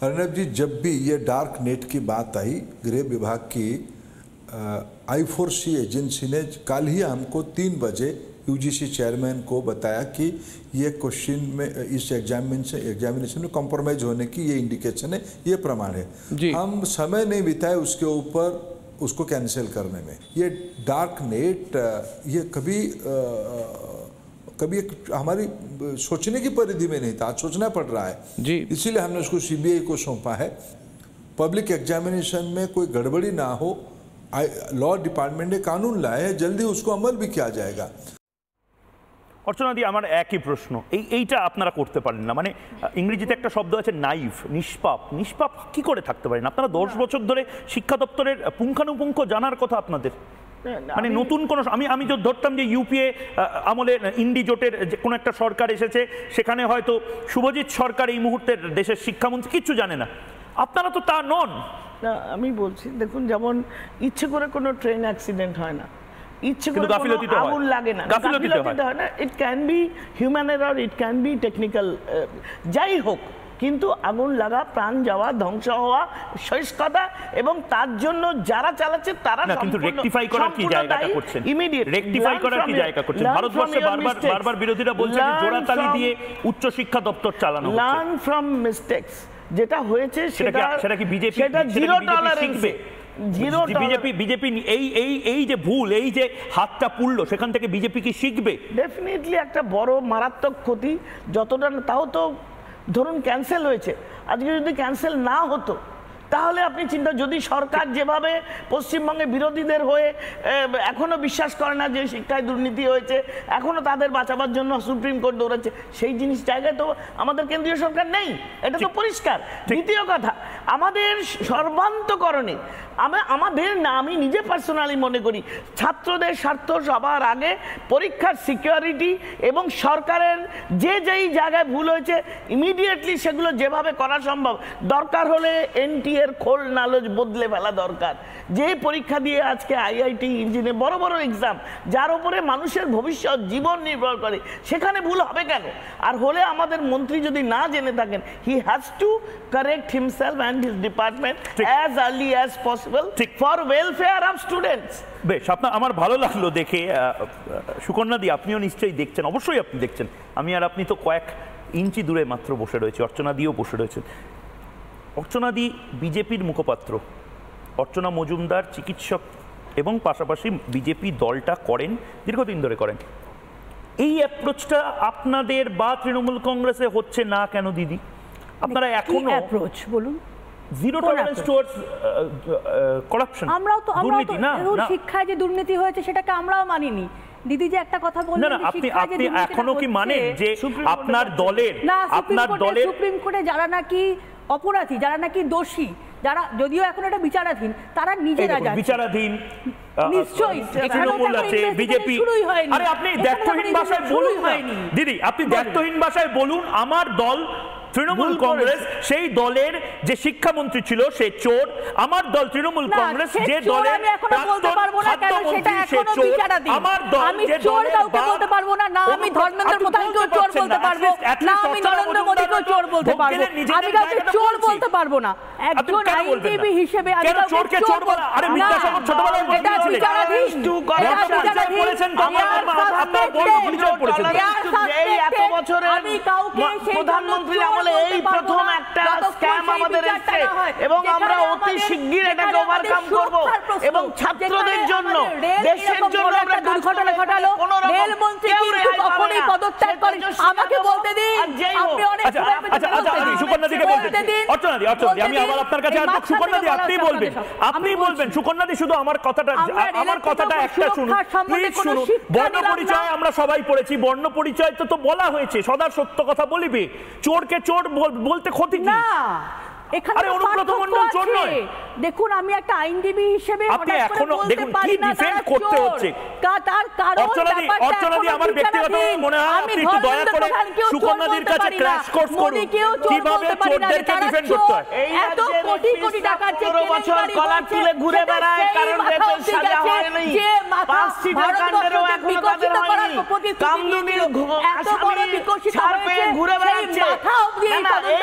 अर्नब जी, जब भी ये डार्क नेट की बात आई, गृह विभाग की I4C एजेंसी ने कल ही हमको 3 बजे यूजीसी चेयरमैन को बताया कि ये क्वेश्चन में इस एग्जामिनेशन में कॉम्प्रोमाइज होने की ये इंडिकेशन है, ये प्रमाण है। हम समय नहीं बिताए उसके ऊपर उसको कैंसिल करने में। ये डार्क नेट ये कभी एक हमारी सोचने की परिधि में नहीं था, आज सोचना पड़ रहा है जी। इसीलिए हमने उसको सीबीआई को सौंपा है। पब्लिक एग्जामिनेशन में कोई गड़बड़ी ना हो, लॉ डिपार्टमेंट ने कानून लाए हैं, जल्दी उसको अमल भी किया जाएगा। অর্চনাদি, আমার একই প্রশ্ন, এইটা আপনারা করতে পারেন না? মানে ইংরেজিতে একটা শব্দ আছে নাইভ, নিষ্পাপ। নিষ্পাপ কি করে থাকতে পারেন আপনারা? 10 বছর ধরে শিক্ষা দপ্তরের পুঙ্খানুপুঙ্খ জানার কথা আপনাদের। মানে নতুন কোন, আমি যদি ধরতাম যে ইউপিএ আমলে ইন্ডি জোটের যে কোনো একটা সরকার এসেছে, সেখানে হয়তো শুভজিৎ সরকার এই মুহূর্তের দেশের শিক্ষামন্ত্রী কিচ্ছু জানে না, আপনারা তো তা নন। না, আমি বলছি দেখুন, যেমন ইচ্ছে করে কোনো ট্রেন অ্যাক্সিডেন্ট হয় না, ইচ্ছে করে আগুন লাগে না, গাফিলতি হয় না। It can be human error, it can be technical, যাই হোক, কিন্তু আগুন লাগা, প্রাণ যাওয়া, ধ্বংস হওয়া, সহিষ্ণুতা, এবং তার জন্য যারা চালাচ্ছে তারা কিন্তু রেকটিফাই করার কি জায়গাটা করছেন? ইমিডিয়েট রেকটিফাই করার কি জায়গা করছেন? ভারতবর্ষে বারবার বিরোধীরা বলছে যে জোড়াতালি দিয়ে উচ্চ শিক্ষা দপ্তর চালানো হচ্ছে। লার্ন ফ্রম মিস্টেকস, যেটা হয়েছে সেটা কি বিজেপি, সেটা জিরো টলারেন্স। বিজেপি এই যে ভুল, এই যে হাতটা পুড়লো, সেখান থেকে বিজেপি কি শিখবে? ডেফিনেটলি একটা বড় মারাত্মক ক্ষতি। যতটা, তাও তো ধরুন ক্যান্সেল হয়েছে, আজকে যদি ক্যান্সেল না হতো তাহলে আপনি চিন্তা, যদি সরকার যেভাবে পশ্চিমবঙ্গে বিরোধীদের হয়ে এখনো বিশ্বাস করে না যে শিক্ষায় দুর্নীতি হয়েছে, এখনো তাদের বাঁচাবার জন্য সুপ্রিম কোর্ট দৌড়াচ্ছে, সেই জিনিস জায়গায় তো আমাদের কেন্দ্রীয় সরকার নেই, এটা তো পরিষ্কার। দ্বিতীয় কথা, আমাদের সর্বান্তকরণে আমাদের না, আমি নিজে পার্সোনালি মনে করি ছাত্রদের স্বার্থ সবার আগে, পরীক্ষার সিকিউরিটি এবং সরকারের যেই জায়গায় ভুল হয়েছে ইমিডিয়েটলি সেগুলো যেভাবে করা সম্ভব, দরকার হলে এনটি এর খোল নালজ বদলে ফেলা দরকার। যে পরীক্ষা দিয়ে আজকে আইআইটি, ইঞ্জিনে বড় বড় এক্সাম, যার উপরে মানুষের ভবিষ্যৎ জীবন নির্ভর করে, সেখানে ভুল হবে কেন? আর হলে আমাদের মন্ত্রী যদি না জেনে থাকেন, he has to correct himself and his department as early as possible for welfare of students. বেশ, আমার ভালো লাগলো দেখে। সুকন্যাদি, আপনিও নিশ্চয়ই দেখছেন, অবশ্যই আপনি দেখছেন, আমি আর আপনি তো কয়েক ইঞ্চি দূরে মাত্র বসে রয়েছে, অর্চনাদিও বসে রয়েছেন। অর্চনাদি বিজেপির মুখপাত্র, অর্চনা মজুমদার চিকিৎসক এবং পাশাপাশি বিজেপি দলটা করেন, দীর্ঘদিন ধরে করেন। এই অ্যাপ্রোচটা আপনাদের বা তৃণমূল কংগ্রেসে হচ্ছে না কেন দিদি? আপনারা এখনো অ্যাপ্রোচ বলুন, জিরো টলারেন্স টুয়ার্ডস করাপশন, দুর্নীতি না? শিক্ষায় যে দুর্নীতি হয়েছে সেটাকে আমরাও মানিনি। দিদি যে একটা কথা বললেন, না আপনি এখনো কি মানেন যে আপনার দলের সুপ্রিম কোর্টে যারা নাকি অপরাধী, যারা নাকি দোষী, যারা যদিও এখন এটা বিচারাধীন, তারা নিজেরা যাচ্ছে বিচারাধীন, নিশ্চয়ই তৃণমূল আছে, বিজেপি। আরে আপনি দ্ব্যর্থহীন ভাষায় বলুন দিদি, আপনি দ্ব্যর্থহীন ভাষায় বলুন, আমার দল তৃণমূল কংগ্রেস, সেই দলের যে শিক্ষামন্ত্রী ছিল সে চোর, আমার দল তৃণমূল কংগ্রেস যে দলের আমার দল যে বলতে পারবো না, না আমি ধর্মেন্দ্র প্রধানকেও চোর বলতে পারবো না, আমি নরেন্দ্র মোদীকেও চোর বলতে পারবো, আমি কাউকে চোর বলতে পারবো না। একজন আইনজীবী হিসেবে আমি কাউকে চোর বলতে আরে বিদ্যাসাগর ছোটবেলায় এটা বিচারাধীন, আমি কাউকে প্রধানমন্ত্রী আমলে এই প্রথম একটা স্ক্যাম আমাদের এসেছে এবং আমরা অতি শিগগির এটাকে ওভারকাম করব এবং ছাত্রদের জন্য, দেশের জন্য আমরা দুর্ঘটনা ঘটালো, রেলমন্ত্রী কিন্তু কখনোই পদত্যাগ করেন। আমাকে বলতে দিন, আপনি অনেক সুকন্যাদিকে বলতে দিন। অর্চনাদি, আমি আবার আপনার কাছে আসবো। সুকন্যাদি, আপনি বলবেন। সুকন্যাদি, শুধু আমার কথাটা একটা শুনুন, প্লিজ শুনুন। বর্ণ পরিচয় আমরা সবাই পড়েছি, বর্ণ পরিচয় তো বলা হয়েছে, সদা সত্য কথা বলিবে, চোরকে চোর বলতে ক্ষতি কি? এখানে দেখুন, আমি একটা আইনজীবী হিসেবে আপনি এখনো দেখুন কি ডিফেন্ড করতে হচ্ছে। অর্চনাদি, আমার ব্যক্তিগত মনে হয় আপনি একটু দয়া করে সুকন্যাদির কাছে ক্র্যাশ কোর্স করুন কিভাবে চোরদেরকে ডিফেন্ড করতে হয়। এত কোটি কোটি টাকা 15 বছর কলার তুলে ঘুরে বেড়ায়, কারণ রেপের সাজা হয়নি, পাঁচটিটা কাণ্ডেরও এখনো তাদের হয়নি, কামদুনির আসামি ছাড় পেয়ে ঘুরে বেড়াচ্ছে।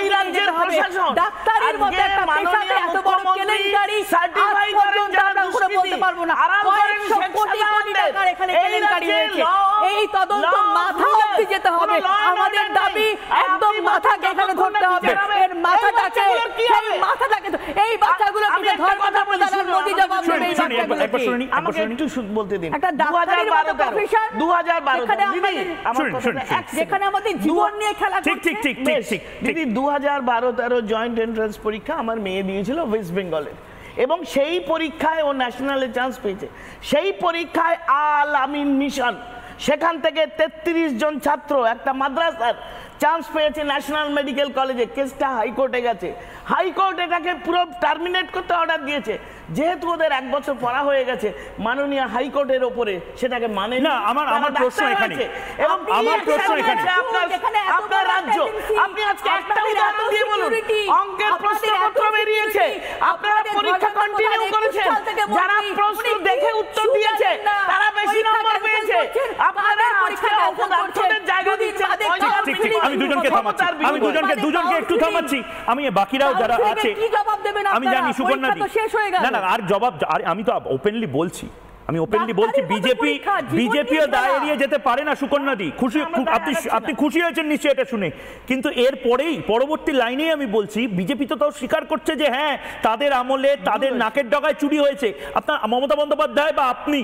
এই রাজ্যের প্রশাসন কেলেঙ্কারির মতো একটা পেশাতে এত বড় কেলেঙ্কারি সার্টিফাই করেন যারা দুষ্কৃতী বলতে পারবো না কয়েকশো কোটি কোটি টাকার এখানে কেলেঙ্কারি হয়েছে। এই তদন্ত মাথা অবধি যেতে হবে। আমাদের দাবি একদম মাথাকে এখানে ধরতে হবে। এর মাথাটাকে সেই মাথাটাকে এই বাচ্চাগুলোকে ধর্মধর্ম দ্বারা মোদি জবাব দেবে। এই বাচ্চাগুলোকে আমাকে একটু বলতে দিন। একটা ডাক্তারের মতো প্রফেশন 2012 যেখানে আমাদের জীবন নিয়ে খেলা করছে। ঠিক দিদি 2012-13 জয়েন্ট এন্ট্রান্স পরীক্ষা আমার মেয়ে দিয়েছিল ওয়েস্ট বেঙ্গলের, এবং সেই পরীক্ষায় ও ন্যাশনালে চান্স পেয়েছে। সেই পরীক্ষায় আল আমিন মিশন সেখান থেকে 33 জন ছাত্র একটা মাদ্রাসার চান্স পেয়েছে ন্যাশনাল মেডিকেল কলেজে। কেসটা হাইকোর্টে গেছে, হাইকোর্ট এটাকে পুরো টার্মিনেট করতে অর্ডার দিয়েছে। যেহেতু ওদের 1 বছর পড়া হয়ে গেছে, মাননীয় হাইকোর্টের ওপরে সেটাকে মানে না। আমার প্রশ্ন এখানে, আমার প্রশ্ন এখানে আপনার রাজ্য, আপনি আজকে একটা উদাহরণ দিয়ে বলুন। অঙ্কের প্রশ্নপত্র বেরিয়েছে, আপনারা পরীক্ষা কন্টিনিউ করেছেন, যারা প্রশ্ন দেখে উত্তর দিয়েছে তারা বেশি নম্বর পেয়েছে। আপনারা আজকে অপদার্থদের জায়গা দিচ্ছেন। আমি দুজনকে একটু থামাচ্ছি। আমি বাকিরাও যারা আছে আমি জানি সুকন্যা দি না আর জবাব আমি তো ওপেনলি বলছি, বিজেপিও দায় এড়িয়ে যেতে পারে না সুকন্যা দি। খুশি আপনি খুশি হয়েছেন নিশ্চয়ই এটা শুনে, কিন্তু এর পরেই পরবর্তী লাইনেই আমি বলছি বিজেপি তো তাও স্বীকার করছে যে হ্যাঁ তাদের আমলে তাদের নাকের ডগায় চুরি হয়েছে। আপনার মমতা বন্দ্যোপাধ্যায় বা আপনি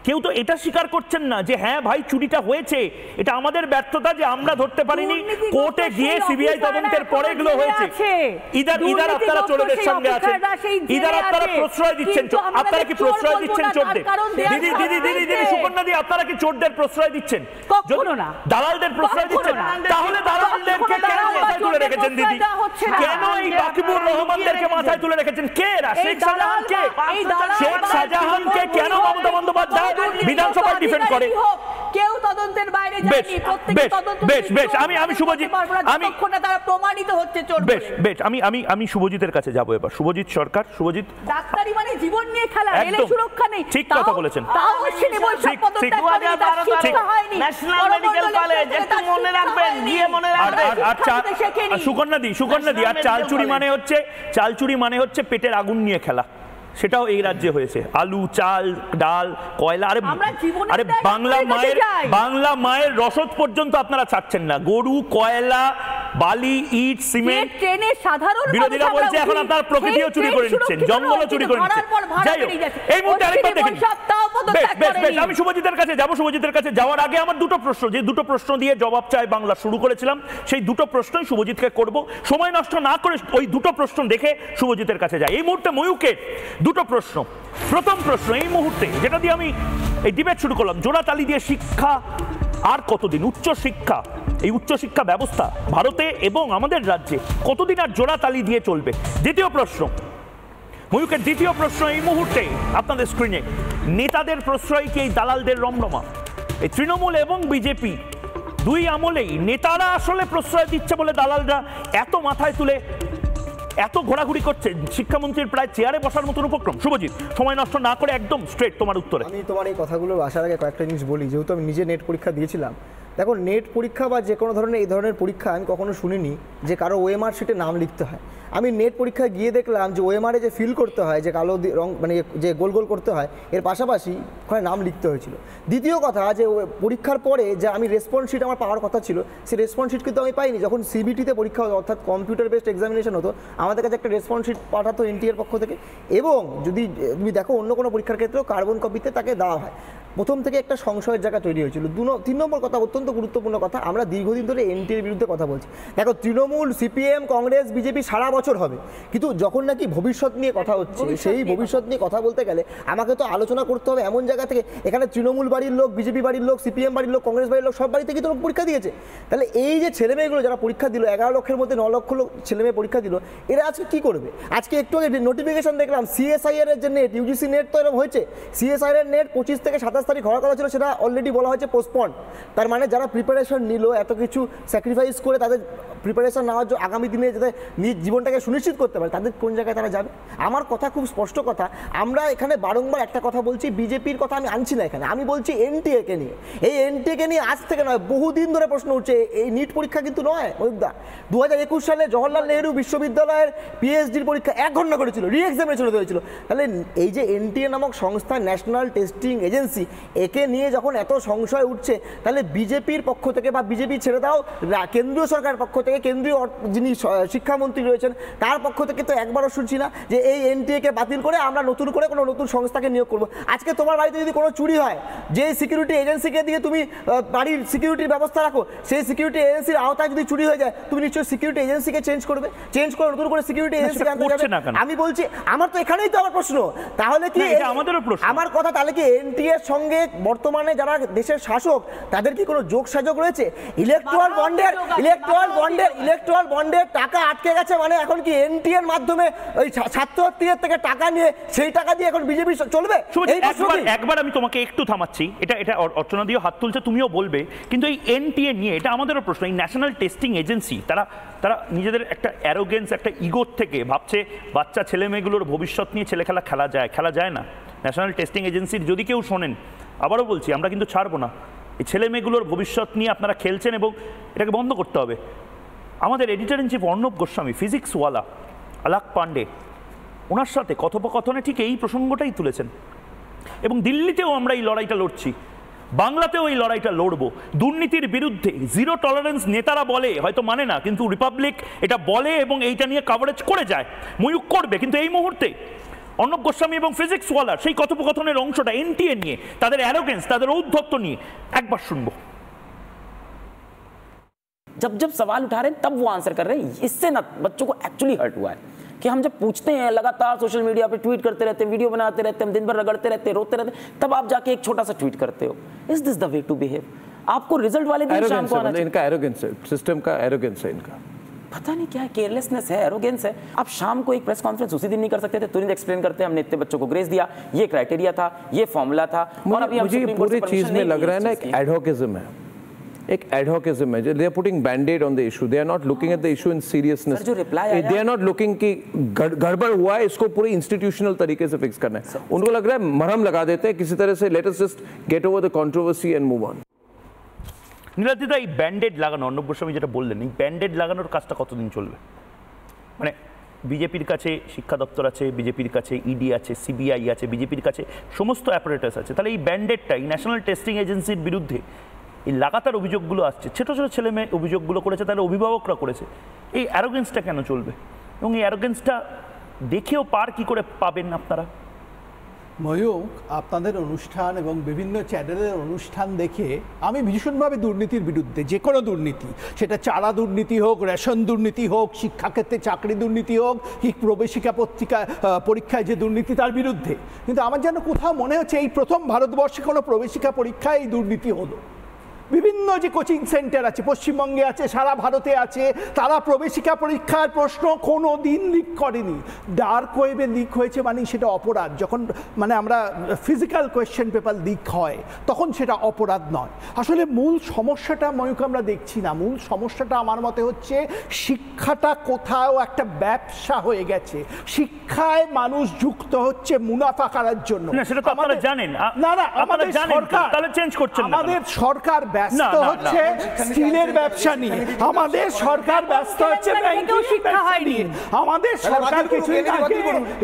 কেউ তো এটা স্বীকার করছেন না যে হ্যাঁ ভাই চুরিটা হয়েছে, এটা আমাদের ব্যর্থতা যে আমরা ধরতে পারিনি। কোর্টে গিয়ে সিবিআই তদন্তের পরে এগুলো হয়েছে। ইদার আপনারা চোরদের সঙ্গে আছেন, ইদার আপনারা প্রশ্রয় দিচ্ছেন। আপনারা কি প্রশ্রয় দিচ্ছেন চোরদের? দিদি সুকন্যা দি, আপনারা কি চোরদের প্রশ্রয় দিচ্ছেন? দালালদের প্রশ্রয় দিচ্ছেন? তাহলে দালালদেরকে কেন মাথায় তুলে রেখেছেন দিদি? কেন এই বাকিবুর রহমানদেরকে মাথায় তুলে রেখেছেন? কে এরা? শেখ শাহজাহানকে কেন মমতা বন্দ্যোপাধ্যায় বিধানসভায় ডিফেন্ড করে? কেউ তদন্তের বাইরে যায়নি, প্রত্যেকটা তদন্ত বেশ আমি শুভজিৎ তারা প্রমাণিত হচ্ছে চোর বলে। আমি শুভজিতের কাছে যাব এবার। শুভজিৎ সরকার, শুভজিৎ ডাক্তারি মানে জীবন নিয়ে খেলা, রেলে সুরক্ষা নেই। ঠিক কথা বলেছেন। তাও আসেনি বৈশাখ পদত্যাগ করেনি, তার শিক্ষা হয়নি। ন্যাশনাল মেডিকেল কলেজ একটু মনে রাখবেন, গিয়ে মনে রাখবেন। সুকন্যা দি আর চালচুরি মানে হচ্ছে পেটের আগুন নিয়ে খেলা। সেটাও এই রাজ্যে হয়েছে। আলু, চাল, ডাল, কয়লা, আরে বাংলা মায়ের রসদ পর্যন্ত আপনারা ছাড়ছেন না। গরু, কয়লা, বালি, ইট, সিমেন্ট। বিরোধীরা বলছে এখন আপনারা প্রকৃতিও চুরি করে নিচ্ছেন, জঙ্গলও চুরি করে নিচ্ছেন। যাই হোক, এই মুহূর্তে আরেকবার দেখেন। বেশ আমি শুভজিতের কাছে যাব। শুভজিতের কাছে যাওয়ার আগে আমার দুটো প্রশ্ন, যে দুটো প্রশ্ন দিয়ে জবাব চাই বাংলা শুরু করেছিলাম, সেই দুটো প্রশ্নই শুভজিৎকে করব। সময় নষ্ট না করে ওই দুটো প্রশ্ন দেখে শুভজিতের কাছে যাই। এই মুহূর্তে ময়ূকের দুটো প্রশ্ন। প্রথম প্রশ্ন এই মুহূর্তে যেটা দিয়ে আমি এই ডিবেট শুরু করলাম, জোড়াতালি দিয়ে শিক্ষা আর কতদিন? উচ্চশিক্ষা, এই উচ্চশিক্ষা ব্যবস্থা ভারতে এবং আমাদের রাজ্যে কতদিন আর জোড়াতালি দিয়ে চলবে? দ্বিতীয় প্রশ্ন, ময়ূকের দ্বিতীয় প্রশ্ন এই মুহূর্তে আপনাদের স্ক্রিনে, নেতাদের প্রশ্রয় কি এই দালালদের রমরমা? এই তৃণমূল এবং বিজেপি দুই আমলেই নেতারা আসলে প্রশ্রয় দিচ্ছে বলে দালালরা এত মাথায় তুলে এত ঘোরাঘুরি করছে, শিক্ষামন্ত্রীর প্রায় চেয়ারে বসার মতন উপক্রম। শুভজিৎ, সময় নষ্ট না করে একদম স্ট্রেট তোমার উত্তরে। আমি তোমার এই কথাগুলো আসার আগে কয়েকটা জিনিস বলি, যেহেতু আমি নিজে নেট পরীক্ষা দিয়েছিলাম। দেখো, নেট পরীক্ষা বা যে কোনো ধরনের এই ধরনের পরীক্ষা আমি কখনো শুনিনি যে কারো ওএমআর শিটে নাম লিখতে হয়। আমি নেট পরীক্ষায় গিয়ে দেখলাম যে ওএমআরে যে ফিল করতে হয়, যে কালো রং মানে যে গোল গোল করতে হয়, এর পাশাপাশি ওখানে নাম লিখতে হয়েছিল। দ্বিতীয় কথা, যে পরীক্ষার পরে যে আমি রেসপন্স শিট আমার পাওয়ার কথা ছিল, সেই রেসপন্স শিট কিন্তু আমি পাইনি। যখন সিবিটিতে পরীক্ষা হতো, অর্থাৎ কম্পিউটার বেসড এক্সামিনেশন হতো, আমাদের কাছে একটা রেসপন্স শিট পাঠাতো এনটিএর পক্ষ থেকে। এবং যদি তুমি দেখো অন্য কোনো পরীক্ষার ক্ষেত্রেও কার্বন কপিতে তাকে দেওয়া হয়। প্রথম থেকে একটা সংশয়ের জায়গা তৈরি হয়েছিল। 3 নম্বর কথা, অত্যন্ত গুরুত্বপূর্ণ কথা, আমরা দীর্ঘদিন ধরে এনটিএর বিরুদ্ধে কথা বলছি। দেখো, তৃণমূল, সিপিএম, কংগ্রেস, বিজেপি সারা বছর হবে, কিন্তু যখন নাকি ভবিষ্যৎ নিয়ে কথা হচ্ছে, সেই ভবিষ্যৎ নিয়ে কথা বলতে গেলে আমাকে তো আলোচনা করতে হবে এমন জায়গা থেকে, এখানে তৃণমূল বাড়ির লোক, বিজেপি বাড়ির লোক, সিপিএম বাড়ির লোক, কংগ্রেস বাড়ির লোক, সব বাড়ি থেকেই তো পরীক্ষা দিয়েছে। তাহলে এই যে ছেলেমেয়েগুলো যারা পরীক্ষা দিল, 11 লক্ষের মধ্যে 9 লক্ষ লোক ছেলেমেয়ে পরীক্ষা দিল, এরা আজকে কী করবে? আজকে একটু আগে নোটিফিকেশন দেখলাম, সিএসআইআর এর যে নেট, ইউজিসি নেট তো এরকম হয়েছে, সিএসআইআর এর নেট 25 থেকে 27 তারিখ হওয়ার কথা ছিল, সেটা অলরেডি বলা হয়েছে পোস্টপন্ড। তার মানে যারা প্রিপারেশন নিল, এত কিছু স্যাক্রিফাইস করে তাদের প্রিপারেশন নেওয়ার জন্য আগামী দিনে যাতে নিজ জীবনটাকে সেটাকে সুনিশ্চিত করতে পারে, তাদের কোন জায়গায় তারা যাবে? আমার কথা খুব স্পষ্ট কথা, আমরা এখানে বারংবার একটা কথা বলছি, বিজেপির কথা আমি আনছি না এখানে, আমি বলছি এনটিএকে নিয়ে। এই এনটিএকে নিয়ে আজ থেকে নয়, বহুদিন ধরে প্রশ্ন উঠছে। এই নিট পরীক্ষা কিন্তু নয় ময়ূকদা, 2021 সালে জওহরলাল নেহরু বিশ্ববিদ্যালয়ের পিএইচডির পরীক্ষা 1 ঘন্টা করেছিল, রি এক্সামিনেশন হয়েছিল। তাহলে এই যে এনটিএ নামক সংস্থা, ন্যাশনাল টেস্টিং এজেন্সি, একে নিয়ে যখন এত সংশয় উঠছে, তাহলে বিজেপির পক্ষ থেকে, বা বিজেপি ছেড়ে দাও, কেন্দ্রীয় সরকারের পক্ষ থেকে, কেন্দ্রীয় যিনি শিক্ষামন্ত্রী রয়েছেন তার পক্ষ থেকে তো একবারও শুনছি না যে এই এনটিএকে বাতিল করে আমরা নতুন করে কোনো নতুন সংস্থাকে নিয়োগ করব। আজকে তোমার বাড়িতে যদি কোনো চুরি হয়, যে সিকিউরিটি এজেন্সিকে দিয়ে তুমি বাড়ির সিকিউরিটির ব্যবস্থা রাখো, সেই সিকিউরিটি এজেন্সির আওতায় যদি চুরি হয়ে যায়, তুমি নিশ্চয়ই সিকিউরিটি এজেন্সিকে চেঞ্জ করবে, চেঞ্জ করে নতুন করে সিকিউরিটি এজেন্সিকে আনতে যাবে। আমি বলছি, আমার তো এখানেই তো আমার প্রশ্ন, তাহলে কি আমার কথা, তাহলে কি এনটিএর সঙ্গে বর্তমানে যারা দেশের শাসক তাদের কি কোনো যোগসাযোগ রয়েছে? ইলেকট্রাল বন্ডের টাকা আটকে গেছে, মানে এখন কি এনটিএর মাধ্যমে ওই ছাত্রছাত্রীদের থেকে টাকা নিয়ে সেই টাকা দিয়ে এখন বিজেপি চলবে? একবার আমি তোমাকে একটু থামাচ্ছি, এটা অর্চনা দিয়েও হাত তুলছে, তুমিও বলবে, কিন্তু এই এনটিএ নিয়ে এটা আমাদেরও প্রশ্ন। এই ন্যাশনাল টেস্টিং এজেন্সি তারা নিজেদের একটা অ্যারোগেন্স, একটা ইগোর থেকে ভাবছে বাচ্চা ছেলে মেয়েগুলোর ভবিষ্যৎ নিয়ে ছেলে খেলা যায় না। ন্যাশনাল টেস্টিং এজেন্সির যদি কেউ শোনেন, আবারও বলছি, আমরা কিন্তু ছাড়বো না। এই ছেলে মেয়েগুলোর ভবিষ্যৎ নিয়ে আপনারা খেলছেন এবং এটাকে বন্ধ করতে হবে। আমাদের editor in chief Arnab Goswami, Physicswallah Alakh Pandey, ওনার সাথে কথোপকথনে ঠিক এই প্রসঙ্গটাই তুলেছেন। এবং দিল্লিতেও আমরা এই লড়াইটা লড়ছি, বাংলাতেও এই লড়াইটা লড়বো। দুর্নীতির বিরুদ্ধে জিরো টলারেন্স নেতারা বলে, হয়তো মানে না, কিন্তু রিপাবলিক এটা বলে এবং এইটা নিয়ে কভারেজ করে যায়, ময়ূক করবে। কিন্তু এই মুহূর্তে অর্ণব গোস্বামী এবং ফিজিক্সওয়ালার সেই কথোপকথনের অংশটা এনটিএ নিয়ে, তাদের অ্যারোগেন্স, তাদের ঔদ্ধত্য নিয়ে একবার শুনবো। जब जब सवाल उठा रहे हैं तब वो आंसर कर रहे हैं, इससे ना बच्चों को एक्चुअली हर्ट हुआ है कि हम जब पूछते हैं, लगातार सोशल मीडिया पे ट्वीट करते रहते हैं, वीडियो बनाते रहते हैं, दिन भर रगड़ते रहते हैं, रोते रहते हैं, तब आप जाके एक छोटा सा ट्वीट करते हो। Is this the way to behave? आपको रिजल्ट वाले दिन शाम को आना चाहिए। इनका एरोगेंस है, सिस्टम का एरोगेंस है इनका, पता नहीं क्या है, केयरलेसनेस है, एरोगेंस है। आप शाम को एक प्रेस कॉन्फ्रेंस उसी दिन नहीं कर सकते थे, तुरंत एक्सप्लेन करते हैं हमने इतने बच्चों को ग्रेस दिया, ये क्राइटेरिया था, ये फॉर्मूला था। और अभी मुझे पूरी चीज में लग रहा है ना एक एडहोकिज्म है, एक एडहोकिज्म है। They are putting bandaid on the issue, they are not looking at the issue in seriousness. They are not looking कि गड़बड़ हुआ है, इसको पूरे इंस्टीट्यूशनल तरीके से फिक्स करना है। उनको लग रहा है मरहम लगा देते हैं किसी तरह से, let us just get over the controversy and move on. নীলাদ্রিদা, এই ব্যান্ডেড লাগানো, অর্ণব গোস্বামী যেটা বললেন, এই ব্যান্ডেড লাগানোর কাজটা কতদিন চলবে? মানে বিজেপির কাছে শিক্ষা দপ্তর আছে, বিজেপির কাছে ইডি আছে, সিবিআই আছে, বিজেপির কাছে সমস্ত অ্যাপারেটাস আছে, তাহলে এই ব্যান্ডেডটা, এই ন্যাশনাল টেস্টিং এজেন্সির বিরুদ্ধে এই লাগাতার অভিযোগগুলো আসছে, ছোট ছোট ছেলে মেয়ে অভিযোগগুলো করেছে, তাহলে অভিভাবকরা করেছে, এই অ্যারোগেন্সটা কেন চলবে? এবং এই অ্যারোগেন্সটা দেখেও পার কি করে পাবেন আপনারা? ময়ূক, আপনাদের অনুষ্ঠান এবং বিভিন্ন চ্যানেলের অনুষ্ঠান দেখে আমি ভীষণভাবে দুর্নীতির বিরুদ্ধে, যে কোনো দুর্নীতি, সেটা চারা দুর্নীতি হোক, রেশন দুর্নীতি হোক, শিক্ষাক্ষেত্রে চাকরি দুর্নীতি হোক, কি প্রবেশিকা পরীক্ষায় যে দুর্নীতি, তার বিরুদ্ধে। কিন্তু আমার যেন কোথাও মনে হচ্ছে এই প্রথম ভারতবর্ষে কোনো প্রবেশিকা পরীক্ষায় এই দুর্নীতি হলো। বিভিন্ন যে কোচিং সেন্টার আছে, পশ্চিমবঙ্গে আছে, সারা ভারতে আছে, তারা প্রবেশিকা পরীক্ষার প্রশ্ন কোনো দিন লিক করেনি। ডার্ক ওয়েবে লিক হয়েছে মানে সেটা অপরাধ। যখন মানে আমরা ফিজিক্যাল কোয়েশ্চেন পেপার লিক হয় তখন সেটা অপরাধ নয়। আসলে মূল সমস্যাটা ময়ূক আমরা দেখছি না। মূল সমস্যাটা আমার মতে হচ্ছে শিক্ষাটা কোথাও একটা ব্যবসা হয়ে গেছে। শিক্ষায় মানুষ যুক্ত হচ্ছে মুনাফা করার জন্য। না, সেটা তো আপনারা জানেন। না না, আমাদের সরকার, তাহলে চেঞ্জ করছেন না। আমাদের সরকার ব্যস্ত হচ্ছে স্টিলের ব্যবসা নিয়ে, আমাদের সরকার ব্যস্ত হচ্ছে ব্যাংকিং ব্যবসা নিয়ে, আমাদের সরকার কিছুদিন আগে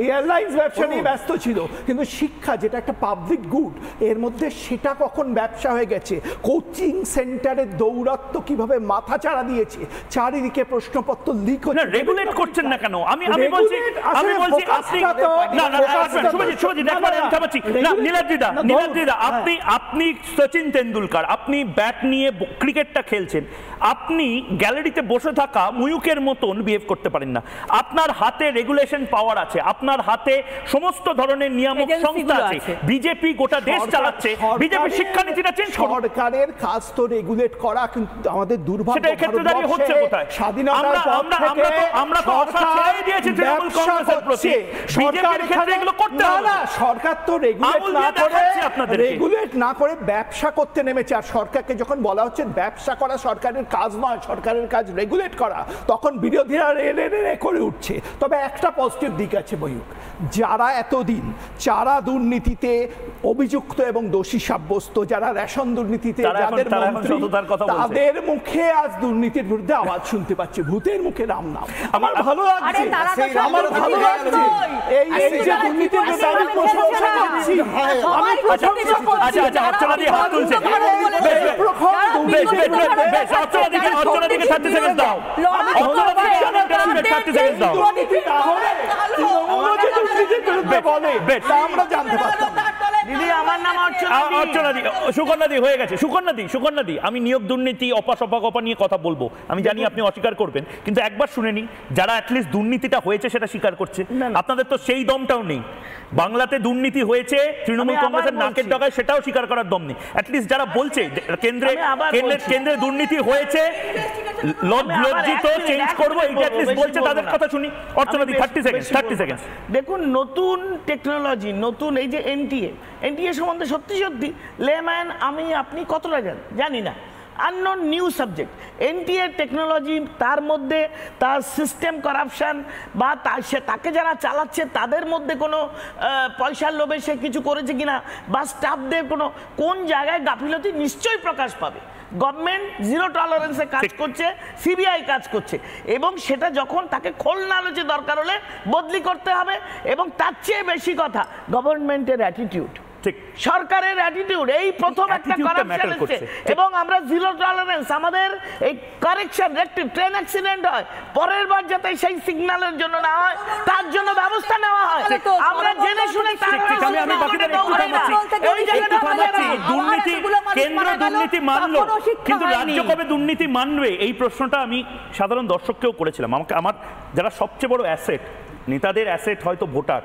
এয়ারলাইন্স ব্যবসা নিয়ে ব্যস্ত ছিল। কিন্তু শিক্ষা যেটা একটা পাবলিক গুড, এর মধ্যে সেটা কখন ব্যবসা হয়ে গেছে। কোচিং সেন্টারের দৌরাত্ম কিভাবে মাথা চাড়া দিয়েছে, চারিদিকে প্রশ্নপত্র লিক হচ্ছে। রেগুলেট করছেন না কেন? আমি বলছি আপনি না, নীলাদ্রিদা, আপনি সচিন তেন্ডুলকার, আপনি ব্যাট নিয়ে ক্রিকেটটা খেলছেন, আপনি গ্যালারিতে বসে থাকা ময়ূকের মতন বিহেভ করতে পারেন না। আপনার হাতে রেগুলেশন পাওয়ার আছে, আপনার হাতে সমস্ত ধরনের নিয়ামক সংস্থা আছে। বিজেপি গোটা দেশ চালাচ্ছে, বিজেপি শিক্ষানীতিটা চেঞ্জ করুন। সরকারের কাজ তো রেগুলেট করা, কিন্তু আমাদের দুর্ভাগ্য সেটা ক্ষেত্রে দাঁড়িয়ে হচ্ছে কোথায়? স্বাধীনতার পর থেকে আমরা তো আশা ছেড়ে দিয়েছি তৃণমূল কংগ্রেসের প্রতি। বিজেপির ক্ষেত্রে এগুলো করতে হবে না। সরকার তো রেগুলেট না করে ব্যবসা করতে নেমেছে। আর সরকার এটাকে যখন বলা হচ্ছে ব্যবসা করা সরকারের কাজ নয়, সরকারের কাজ রেগুলেট করা, তখন বিরোধীরা রে করে উঠছে। তবে একটা পজিটিভ দিক আছে ময়ূক, যারা এতদিন চারা দুর্নীতিতে অভিযুক্ত এবং দোষী সাব্যস্ত, যারা রেশন দুর্নীতিতে যাদের মন্ত্রী, তাদের মুখে আজ দুর্নীতির বিরুদ্ধে আওয়াজ শুনতে পাচ্ছি, ভূতের মুখে রাম নাম। আমার ভালো লাগছে, আমার ভালো লাগছে এই যে দুর্নীতির বিরুদ্ধে আমি প্রশংসা করছি। আমি আমরা জানতে পারতাম। দিদি আমার নাম অর্চনাদি, সুকন্যাদি হয়ে গেছে। সুকন্যাদি আমি নিয়োগ দুর্নীতি অপাসপা নিয়ে কথা বলবো, আমি জানি আপনি অস্বীকার করবেন, কিন্তু একবার শুনে নি যারা অ্যাটলিস্ট দুর্নীতিটা হয়েছে সেটা স্বীকার করছে। আপনাদের তো সেই দমটাও নেই। বাংলাতে দুর্নীতি হয়েছে তৃণমূল কংগ্রেসের নাকের ডগায়, সেটাও স্বীকার করার দম নেই। অ্যাটলিস্ট যারা বলছে কেন্দ্রে দুর্নীতি হয়েছে, লজ্জিত, চেঞ্জ করবো, এইটা অ্যাটলিস্ট বলছে, তাদের কথা শুনি। অর্চনাদি 30 সেকেন্ড। দেখুন, নতুন টেকনোলজি, নতুন এই যে এনটিএ সম্বন্ধে সত্যি লেম্যান আপনি কতটা জানি না, unknown new subject. NTA technology, তার মধ্যে তার সিস্টেম করাপশন বা তাকে যারা চালাচ্ছে তাদের মধ্যে কোনো পয়সার লোভে সে কিছু করেছে কিনা, বা স্টাফদের কোন জায়গায় গাফিলতি নিশ্চয়ই প্রকাশ পাবে। গভর্নমেন্ট জিরো টলারেন্সে কাজ করছে, সিবিআই কাজ করছে, এবং সেটা যখন তাকে খোল নালচে দরকার হলে বদলি করতে হবে। এবং তার চেয়ে বেশি কথা গভর্নমেন্টের অ্যাটিটিউড, সরকারের অ্যাটিটিউড। এই প্রথম একটা কারাপশন এসেছে এবং আমরা জিরো টলারেন্স, আমাদের এই কারেকশন রেক্টিভ, ট্রেন অ্যাক্সিডেন্ট হয়, পরের বার যাতে সেই সিগন্যালের জন্য না হয় তার জন্য ব্যবস্থা নেওয়া হয়। আমরা জেনে শুনে দুর্নীতি, কেন্দ্র দুর্নীতি মানলো, কিন্তু রাজ্য কবে দুর্নীতি মানবে, এই প্রশ্নটা আমি সাধারণ দর্শককেও করেছিলাম। আমাকে আমার যারা সবচেয়ে বড় অ্যাসেট, নেতাদের অ্যাসেট হয়তো ভোটার,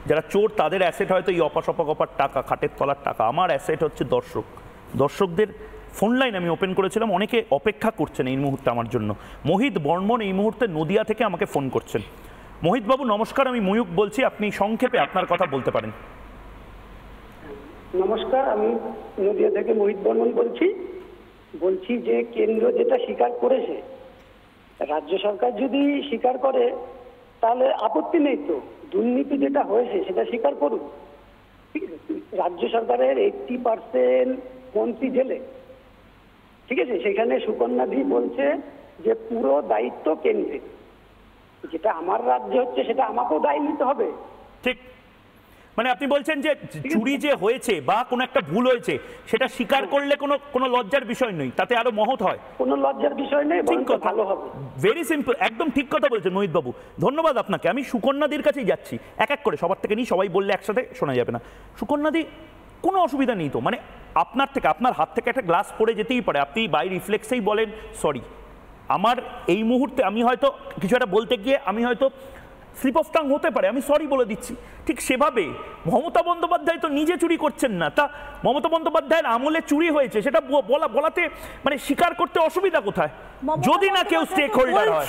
যারা চোর তাদের অ্যাসেট হয়তো এই অপাসপা টাকা, খাটের তলার টাকা। আমার অ্যাসেট হচ্ছে দর্শকদের ফোন লাইন আমি ওপেন করেছিলাম, অনেকে অপেক্ষা করছেন এই মুহূর্তে আমার জন্য। মোহিত বর্মন এই মুহূর্তে নদিয়া থেকে আমাকে ফোন করছেন। মোহিত বাবু নমস্কার, আমি ময়ূক বলছি, আপনি সংক্ষেপে আপনার কথা বলতে পারেন। নমস্কার, আমি নদিয়া থেকে মোহিত বর্মন বলছি যে কেন্দ্র যেটা স্বীকার করেছে, রাজ্য সরকার যদি স্বীকার করে তাহলে আপত্তি নেই, তো দুর্নীতি যেটা হয়েছে সেটা স্বীকার করুন। রাজ্য সরকারের 80% মন্ত্রী জেলে, ঠিক আছে, সেখানে সুকন্যাদি বলছে যে পুরো দায়িত্ব কেন্দ্রের, যেটা আমার রাজ্য হচ্ছে সেটা আমাকেও দায় নিতে হবে। ঠিক, মানে আপনি বলছেন যে চুরি যে হয়েছে বা কোনো একটা ভুল হয়েছে সেটা স্বীকার করলে কোনো লজ্জার বিষয় নেই, তাতে আরো মহৎ হয়, কোনো লজ্জার বিষয় নেই, ভালো হবে। ভেরি সিম্পল, একদম ঠিক কথা বলছেন মোহিত বাবু, ধন্যবাদ আপনাকে। আমি সুকন্যাদির কাছেই যাচ্ছি, এক এক করে সবার থেকে নিই, সবাই বললে একসাথে শোনা যাবে না। সুকন্যাদি, কোনো অসুবিধা নেই তো, মানে আপনার হাত থেকে একটা গ্লাস পড়ে যেতেই পারে, আপনি বাই রিফ্লেক্সেই বলেন সরি। আমার এই মুহূর্তে আমি হয়তো কিছু একটা বলতে গিয়ে আমি হয়তো স্লিপ অফ টাং হতে পারে, আমি সরি বলে দিচ্ছি। ঠিক সেভাবে মমতা বন্দ্যোপাধ্যায় তো নিজে চুরি করছেন না, তা মমতা বন্দ্যোপাধ্যায়ের আমলে চুরি হয়েছে সেটা বলাতে মানে স্বীকার করতে অসুবিধা কোথায়, যদি না কেউ স্টেক হোল্ডার হয়।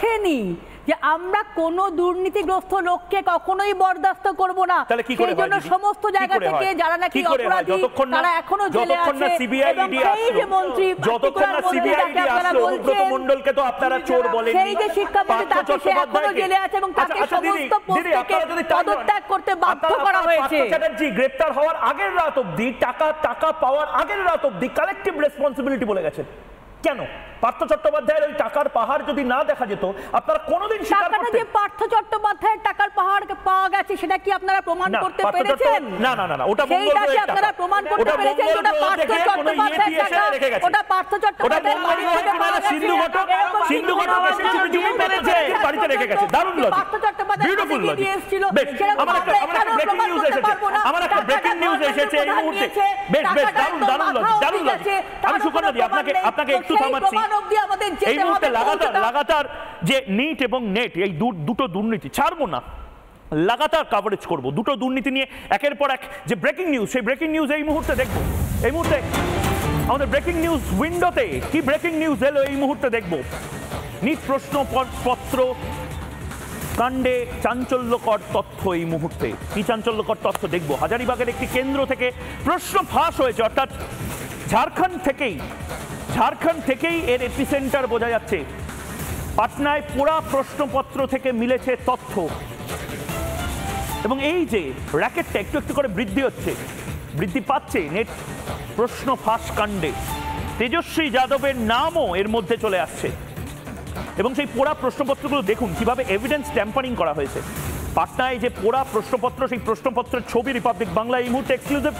যে আমরা কোন দুর্নীতিগ্রস্ত লোককে কখনোই বরদাস্ত করব না, সেই জন্য সমস্ত জায়গা থেকে যারা নাকি অপরাধী তারা এখনো জেলে আছে, এবং এই যে মন্ত্রী, যতক্ষণ না সিবিআই আসলো অনুব্রত মণ্ডলকে তো আপনারা চোর বলেননি, সেই যে শিক্ষামন্ত্রী তাকে সে এখনো জেলে আছে এবং তাকে সমস্ত পোস্ট থেকে পদত্যাগ করতে বাধ্য করা হয়েছে। চ্যাটার্জি গ্রেফতার হওয়ার আগের রাত অবধি, টাকা পাওয়ার আগের রাত অবধি কালেক্টিভ রেসপন্সিবিলিটি বলে গেছেন। কেন পার্থ চট্টোপাধ্যায়ের ওই টাকার পাহাড় যদি না দেখা যেত, আপনারা কোনোদিন স্বীকার করতেন? যে পার্থ চট্টোপাধ্যায়ের টাকার পাহাড় পাওয়া গেছে সেটা কি আপনারা প্রমাণ করতে পেরেছেন? না, ওটা মঙ্গলগ্রহের টাকা, আপনারা প্রমাণ করতে পেরেছেন ওটা পার্থ চট্টোপাধ্যায়ের টাকা, ওটা পার্থ চট্টোপাধ্যায়ের সিন্ধু ঘটক এসে চুরি করেছে, বাড়িতে রেখে গেছে। দারুণ লজিক, বিউটিফুল লজিক। আমার একটা ব্রেকিং নিউজ এসেছে এই মুহূর্তে, বেশ দারুণ লজিক। আমি সুকন্যাদি আপনাকে একটু থামাচ্ছি। এই মুহূর্তে লাগাতার যে নিট এবং নেট, এই দুটো দুর্নীতি ছাড়বো না, লাগাতার কভারেজ করব। দুটো দুর্নীতি নিয়ে একের পর এক যে ব্রেকিং নিউজ, সেই ব্রেকিং নিউজ এই মুহূর্তে দেখবো। এই মুহূর্তে আমাদের ব্রেকিং নিউজ উইন্ডোতে কি ব্রেকিং নিউজ এলো এই মুহূর্তে দেখবো। নিট প্রশ্নপত্র কাণ্ডে চাঞ্চল্যকর তথ্য এই মুহূর্তে, কি চাঞ্চল্যকর তথ্য দেখবো। হাজারিবাগের একটি কেন্দ্র থেকে প্রশ্ন ফাঁস হয়েছে, অর্থাৎ ঝাড়খণ্ড থেকেই এর এপিসেন্টার বোঝা যাচ্ছে। পাটনায় পোড়া প্রশ্নপত্র থেকে মিলেছে তথ্য, এবং এই যে র্যাকেটটা একটু একটু করে বৃদ্ধি পাচ্ছে নেট প্রশ্ন ফাঁস কাণ্ডে। তেজস্বী যাদবের নামও এর মধ্যে চলে আসছে, এবং সেই পোড়া প্রশ্নপত্রগুলো দেখুন কিভাবে এভিডেন্স ট্যাম্পারিং করা হয়েছে। পাটনায় যে পোড়া প্রশ্নপত্র, সেই প্রশ্নপত্রের ছবি রিপাবলিক বাংলা এই মুহূর্তে এক্সক্লুসিভ।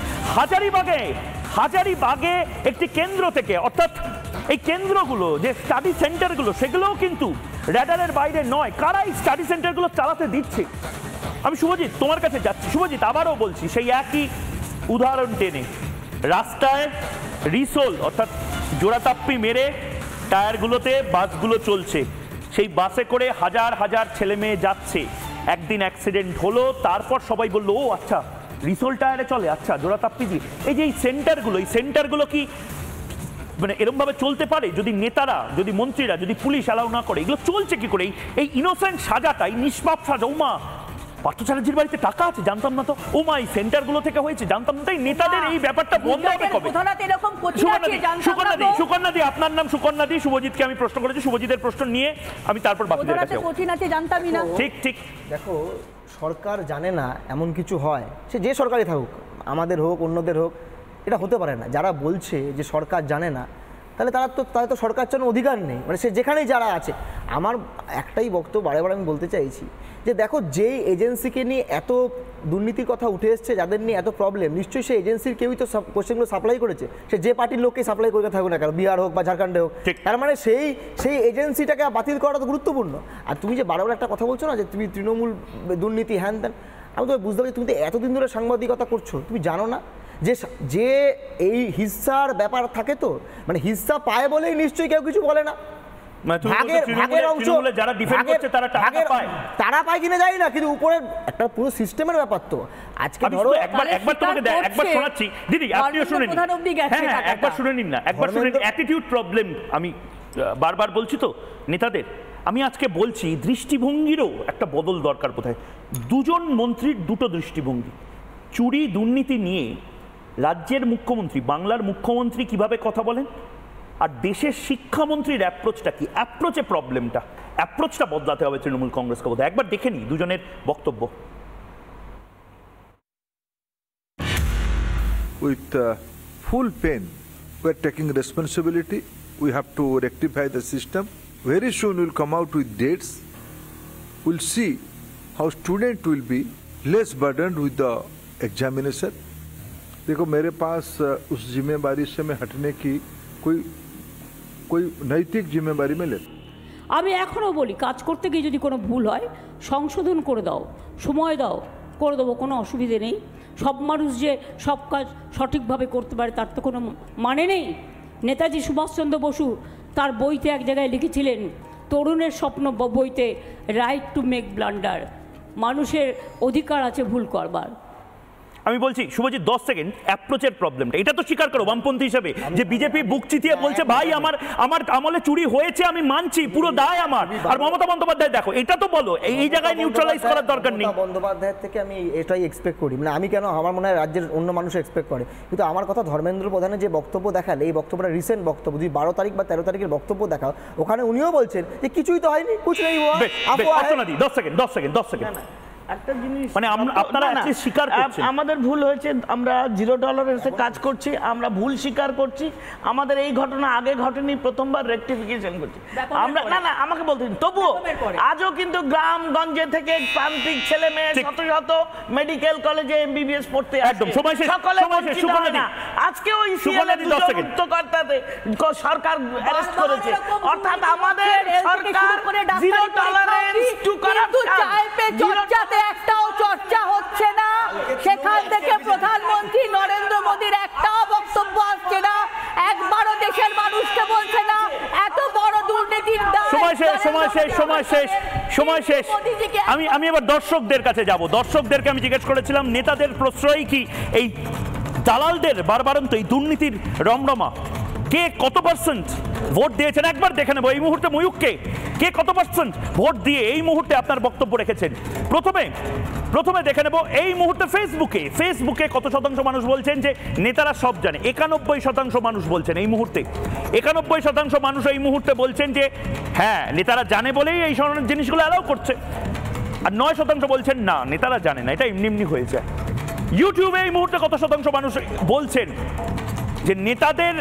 হাজারিবাগে একটি কেন্দ্র থেকে, অর্থাৎ এই কেন্দ্রগুলো যে স্টাডি সেন্টারগুলো সেগুলোও কিন্তু র্যাডারের বাইরে নয়। কারা এই স্টাডি সেন্টারগুলো চালাতে দিচ্ছে? আমি শুভজিৎ তোমার কাছে যাচ্ছি। শুভজিৎ, আবারও বলছি, সেই একই উদাহরণ টেনে, রাস্তায় রিসোল অর্থাৎ জোড়াতাপ্পি মেরে টায়ারগুলোতে বাসগুলো চলছে, সেই বাসে করে হাজার হাজার ছেলে মেয়ে যাচ্ছে। একদিন অ্যাক্সিডেন্ট হলো, তারপর সবাই বললো ও আচ্ছা রিসোল টায়ারে চলে, আচ্ছা জোড়াতাপ্পি দিয়ে। এই যে এই সেন্টারগুলো কি মানে এরকমভাবে চলতে পারে? যদি নেতারা, যদি মন্ত্রীরা, যদি পুলিশ অ্যালাউ না করে, এগুলো চলছে কি করে? এই ইনোসেন্ট সাজাটা, এই নিষ্পাপ সাজা, ওমা পার্থ চ্যাটার্জির বাড়িতে টাকা আছে জানতাম না তো, ওমা এই সেন্টারগুলো থেকে হয়েছে জানতাম না। তাই নেতাদের এই ব্যাপারটা বন্ধ হবে কবে? সুকন্যা দি, আপনার নাম সুকন্যা দি। শুভজিৎকে আমি প্রশ্ন করেছি, শুভজিতের প্রশ্ন নিয়ে আমি তারপর বাকিদের কাছে জানতামই না। ঠিক দেখো, সরকার জানে না এমন কিছু হয়, সে যে সরকারই থাকুক, আমাদের হোক অন্যদের হোক, এটা হতে পারে না। যারা বলছে যে সরকার জানে না, তাহলে তাদের তো সরকার চালানোর অধিকার নেই, মানে সে যেখানেই যারা আছে। আমার একটাই বক্তব্য বারে আমি বলতে চাইছি যে দেখো, যেই এজেন্সিকে নিয়ে এত দুর্নীতির কথা উঠে এসছে, যাদের নিয়ে এত প্রবলেম, নিশ্চয়ই সেই এজেন্সির কেউই তো কোশ্চেনগুলো সাপ্লাই করেছে। সে যে পার্টির লোককে সাপ্লাই করে থাকুক না কেন, বিহার হোক বা ঝাড়খণ্ডে হোক, তার মানে সেই এজেন্সিটাকে বাতিল করাটা তো গুরুত্বপূর্ণ। আর তুমি যে বারবার একটা কথা বলছো না যে তুমি তৃণমূল দুর্নীতি হ্যান ত্যান, আমি তো বুঝতে পারছি তুমি তো এতদিন ধরে সাংবাদিকতা করছো, তুমি জানো না যে এই হিস্সার ব্যাপার থাকে, তো মানে হিস্সা পায় বলেই নিশ্চয়ই কেউ কিছু বলে না। তারা পায় কিনা জানি না, কিন্তু উপরে একটা পুরো সিস্টেমের ব্যাপার। তো আজকে ধরো একবার শোনাচ্ছি দিদি, আপনিও শুনে নিন, একবার শুনে নিন না, একবার শুনে নিন। অ্যাটিটিউড প্রবলেম আমি বারবার বলছি তো নেতাদের, আমি আজকে বলছি দৃষ্টিভঙ্গিরও একটা বদল দরকার। কোথায় দুজন মন্ত্রীর দুটো দৃষ্টিভঙ্গি। চুরি দুর্নীতি নিয়ে রাজ্যের মুখ্যমন্ত্রী, বাংলার মুখ্যমন্ত্রী কিভাবে কথা বলেন, আর দেশের শিক্ষামন্ত্রীর অ্যাপ্রোচটা কি, অ্যাপ্রোচটা বদলাতে হবে তৃণমূল কংগ্রেসকে বোধহয়। একবার দেখে নিই দুজনের বক্তব্য। With full pain, we are taking responsibility. We have to rectify the system. Very soon we'll come out with dates. We'll see how student will be less burdened with the examination. देखो, मेरे पास उस जिम्मेदारी से मैं हटने की कोई नैतिक जिम्मेदारी में ले। আমি এখনো বলি, কাজ করতে গিয়ে যদি কোনো ভুল হয় সংশোধন করে দাও, সময় দাও, করে দেবো, কোনো অসুবিধে নেই। সব মানুষ যে সব কাজ সঠিকভাবে করতে পারে তার তো কোনো মানে নেই। নেতাজি সুভাষচন্দ্র বসু তার বইতে এক জায়গায় লিখেছিলেন, তরুণের স্বপ্ন বইতে, রাইট টু মেক ব্লান্ডার, মানুষের অধিকার আছে ভুল করবার। আমি বলছি শুভজিৎ 10 সেকেন্ড, অ্যাপ্রোচের প্রবলেমটা এটা তো স্বীকার করো বামপন্থী হিসেবে, যে বিজেপি বুক চিতিয়ে বলছে ভাই আমার আমলে চুরি হয়েছে, আমি মানছি, পুরো দায় আমার। আর মমতা বন্দ্যোপাধ্যায় দেখো, এটা তো বলো এই জায়গায় নিউট্রালাইজ করার দরকার নেই। বন্দ্যোপাধ্যায়ের থেকে আমি এটাই এক্সপেক্ট করি, মানে আমি কেন, আমার মনে হয় রাজ্যের অন্য মানুষ এক্সপেক্ট করে। কিন্তু আমার কথা, ধর্মেন্দ্র প্রধানের যে বক্তব্য দেখালে, এই বক্তব্যটা রিসেন্ট বক্তব্য, যদি 12 তারিখ বা 13 তারিখের বক্তব্য দেখাও, ওখানে উনিও বলছেন যে কিছুই তো হয়নি, কুছ নেই হুয়া। 10 সেকেন্ড একটা জিনিস, মানে আপনারা স্বীকার করছেন আমাদের ভুল হয়েছে, আমরা জিরো টলারেন্সে কাজ করছি, আমরা ভুল স্বীকার করছি, আমাদের এই ঘটনা আগে ঘটেনি, প্রথমবার রেকটিফিকেশন করছি আমরা। না আমাকে বলতে দিন, তবুও আজও কিন্তু গ্রামগঞ্জে থেকে প্রান্তিক ছেলে মেয়ে শত শত মেডিকেল কলেজে এমবিবিএস পড়তে একদম সকলে না। আজকে ওই উচ্চকর্তাতে সরকার অ্যারেস্ট করেছে, অর্থাৎ আমাদের সরকার জিরো টলারেন্স টু কারাপশন। একটাও চর্চা হচ্ছে না, সেখান থেকে প্রধানমন্ত্রী নরেন্দ্র মোদীর একটাও বক্তব্য আসছে না, একবারও দেশের মানুষকে বলছে না এত বড় দুর্নীতির দায়। সময় শেষ। আমি এবার দর্শকদের কাছে যাব। দর্শকদেরকে আমি জিজ্ঞেস করেছিলাম নেতাদের প্রশ্রয় কি এই দালালদের বারবারন্ত এই দুর্নীতির রমরমা, কে কত পার্সেন্ট ভোট দিয়েছেন একবার দেখে নেবো এই মুহূর্তে। ময়ূককে কে কত পার্সেন্ট ভোট দিয়ে এই মুহূর্তে আপনার বক্তব্য রেখেছেন? প্রথমে প্রথমে দেখে নেব এই মুহূর্তে ফেসবুকে কত শতাংশ মানুষ বলছেন যে নেতারা সব জানে। 91% মানুষ বলছেন এই মুহূর্তে, 91% মানুষ এই মুহূর্তে বলছেন যে হ্যাঁ নেতারা জানে বলেই এই ধরনের জিনিসগুলো অ্যালাউ করছে। আর 9% বলছেন না নেতারা জানে না, এটা এমনি হয়ে যায়। ইউটিউবে এই মুহূর্তে কত শতাংশ মানুষ বলছেন যে নেতাদের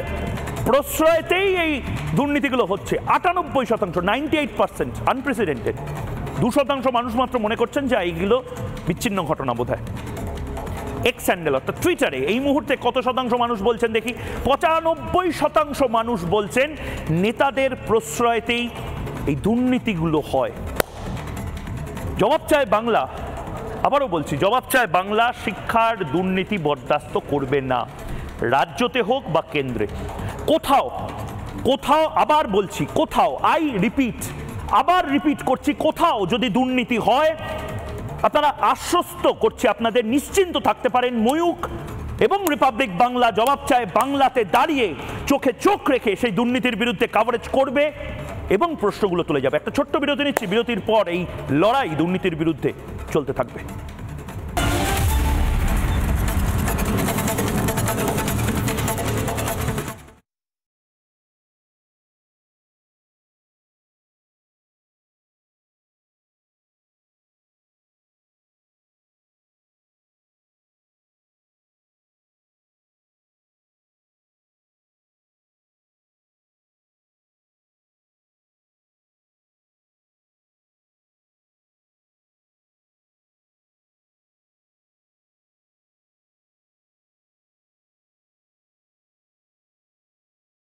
প্রশ্রয়তেই এই দুর্নীতিগুলো হচ্ছে? 98%, 98%, আনপ্রেসিডেন্টেড। 2% মানুষ মাত্র মনে করছেন যে এইগুলো বিচ্ছিন্ন ঘটনা বোধহয়। এক্স হ্যান্ডেল অর্থাৎ টুইটারে এই মুহূর্তে কত শতাংশ মানুষ বলছেন দেখি? 95% মানুষ বলছেন নেতাদের প্রশ্রয়তেই এই দুর্নীতিগুলো হয়। জবাব চায় বাংলা, আবারও বলছি জবাব চায় বাংলা, শিক্ষার দুর্নীতি বরদাস্ত করবে না, রাজ্যতে হোক বা কেন্দ্রে। কোথাও আবার বলছি, কোথাও আবার রিপিট করছি, কোথাও যদি দুর্নীতি হয় আপনারা আশ্বস্ত করছি, আপনাদের নিশ্চিন্ত থাকতে পারেন ময়ূক এবং রিপাবলিক বাংলা জবাব চায় বাংলাতে দাঁড়িয়ে চোখে চোখ রেখে সেই দুর্নীতির বিরুদ্ধে কভারেজ করবে এবং প্রশ্নগুলো তুলে যাবে। একটা ছোট্ট বিরতি নিচ্ছি, বিরতির পর এই লড়াই দুর্নীতির বিরুদ্ধে চলতে থাকবে।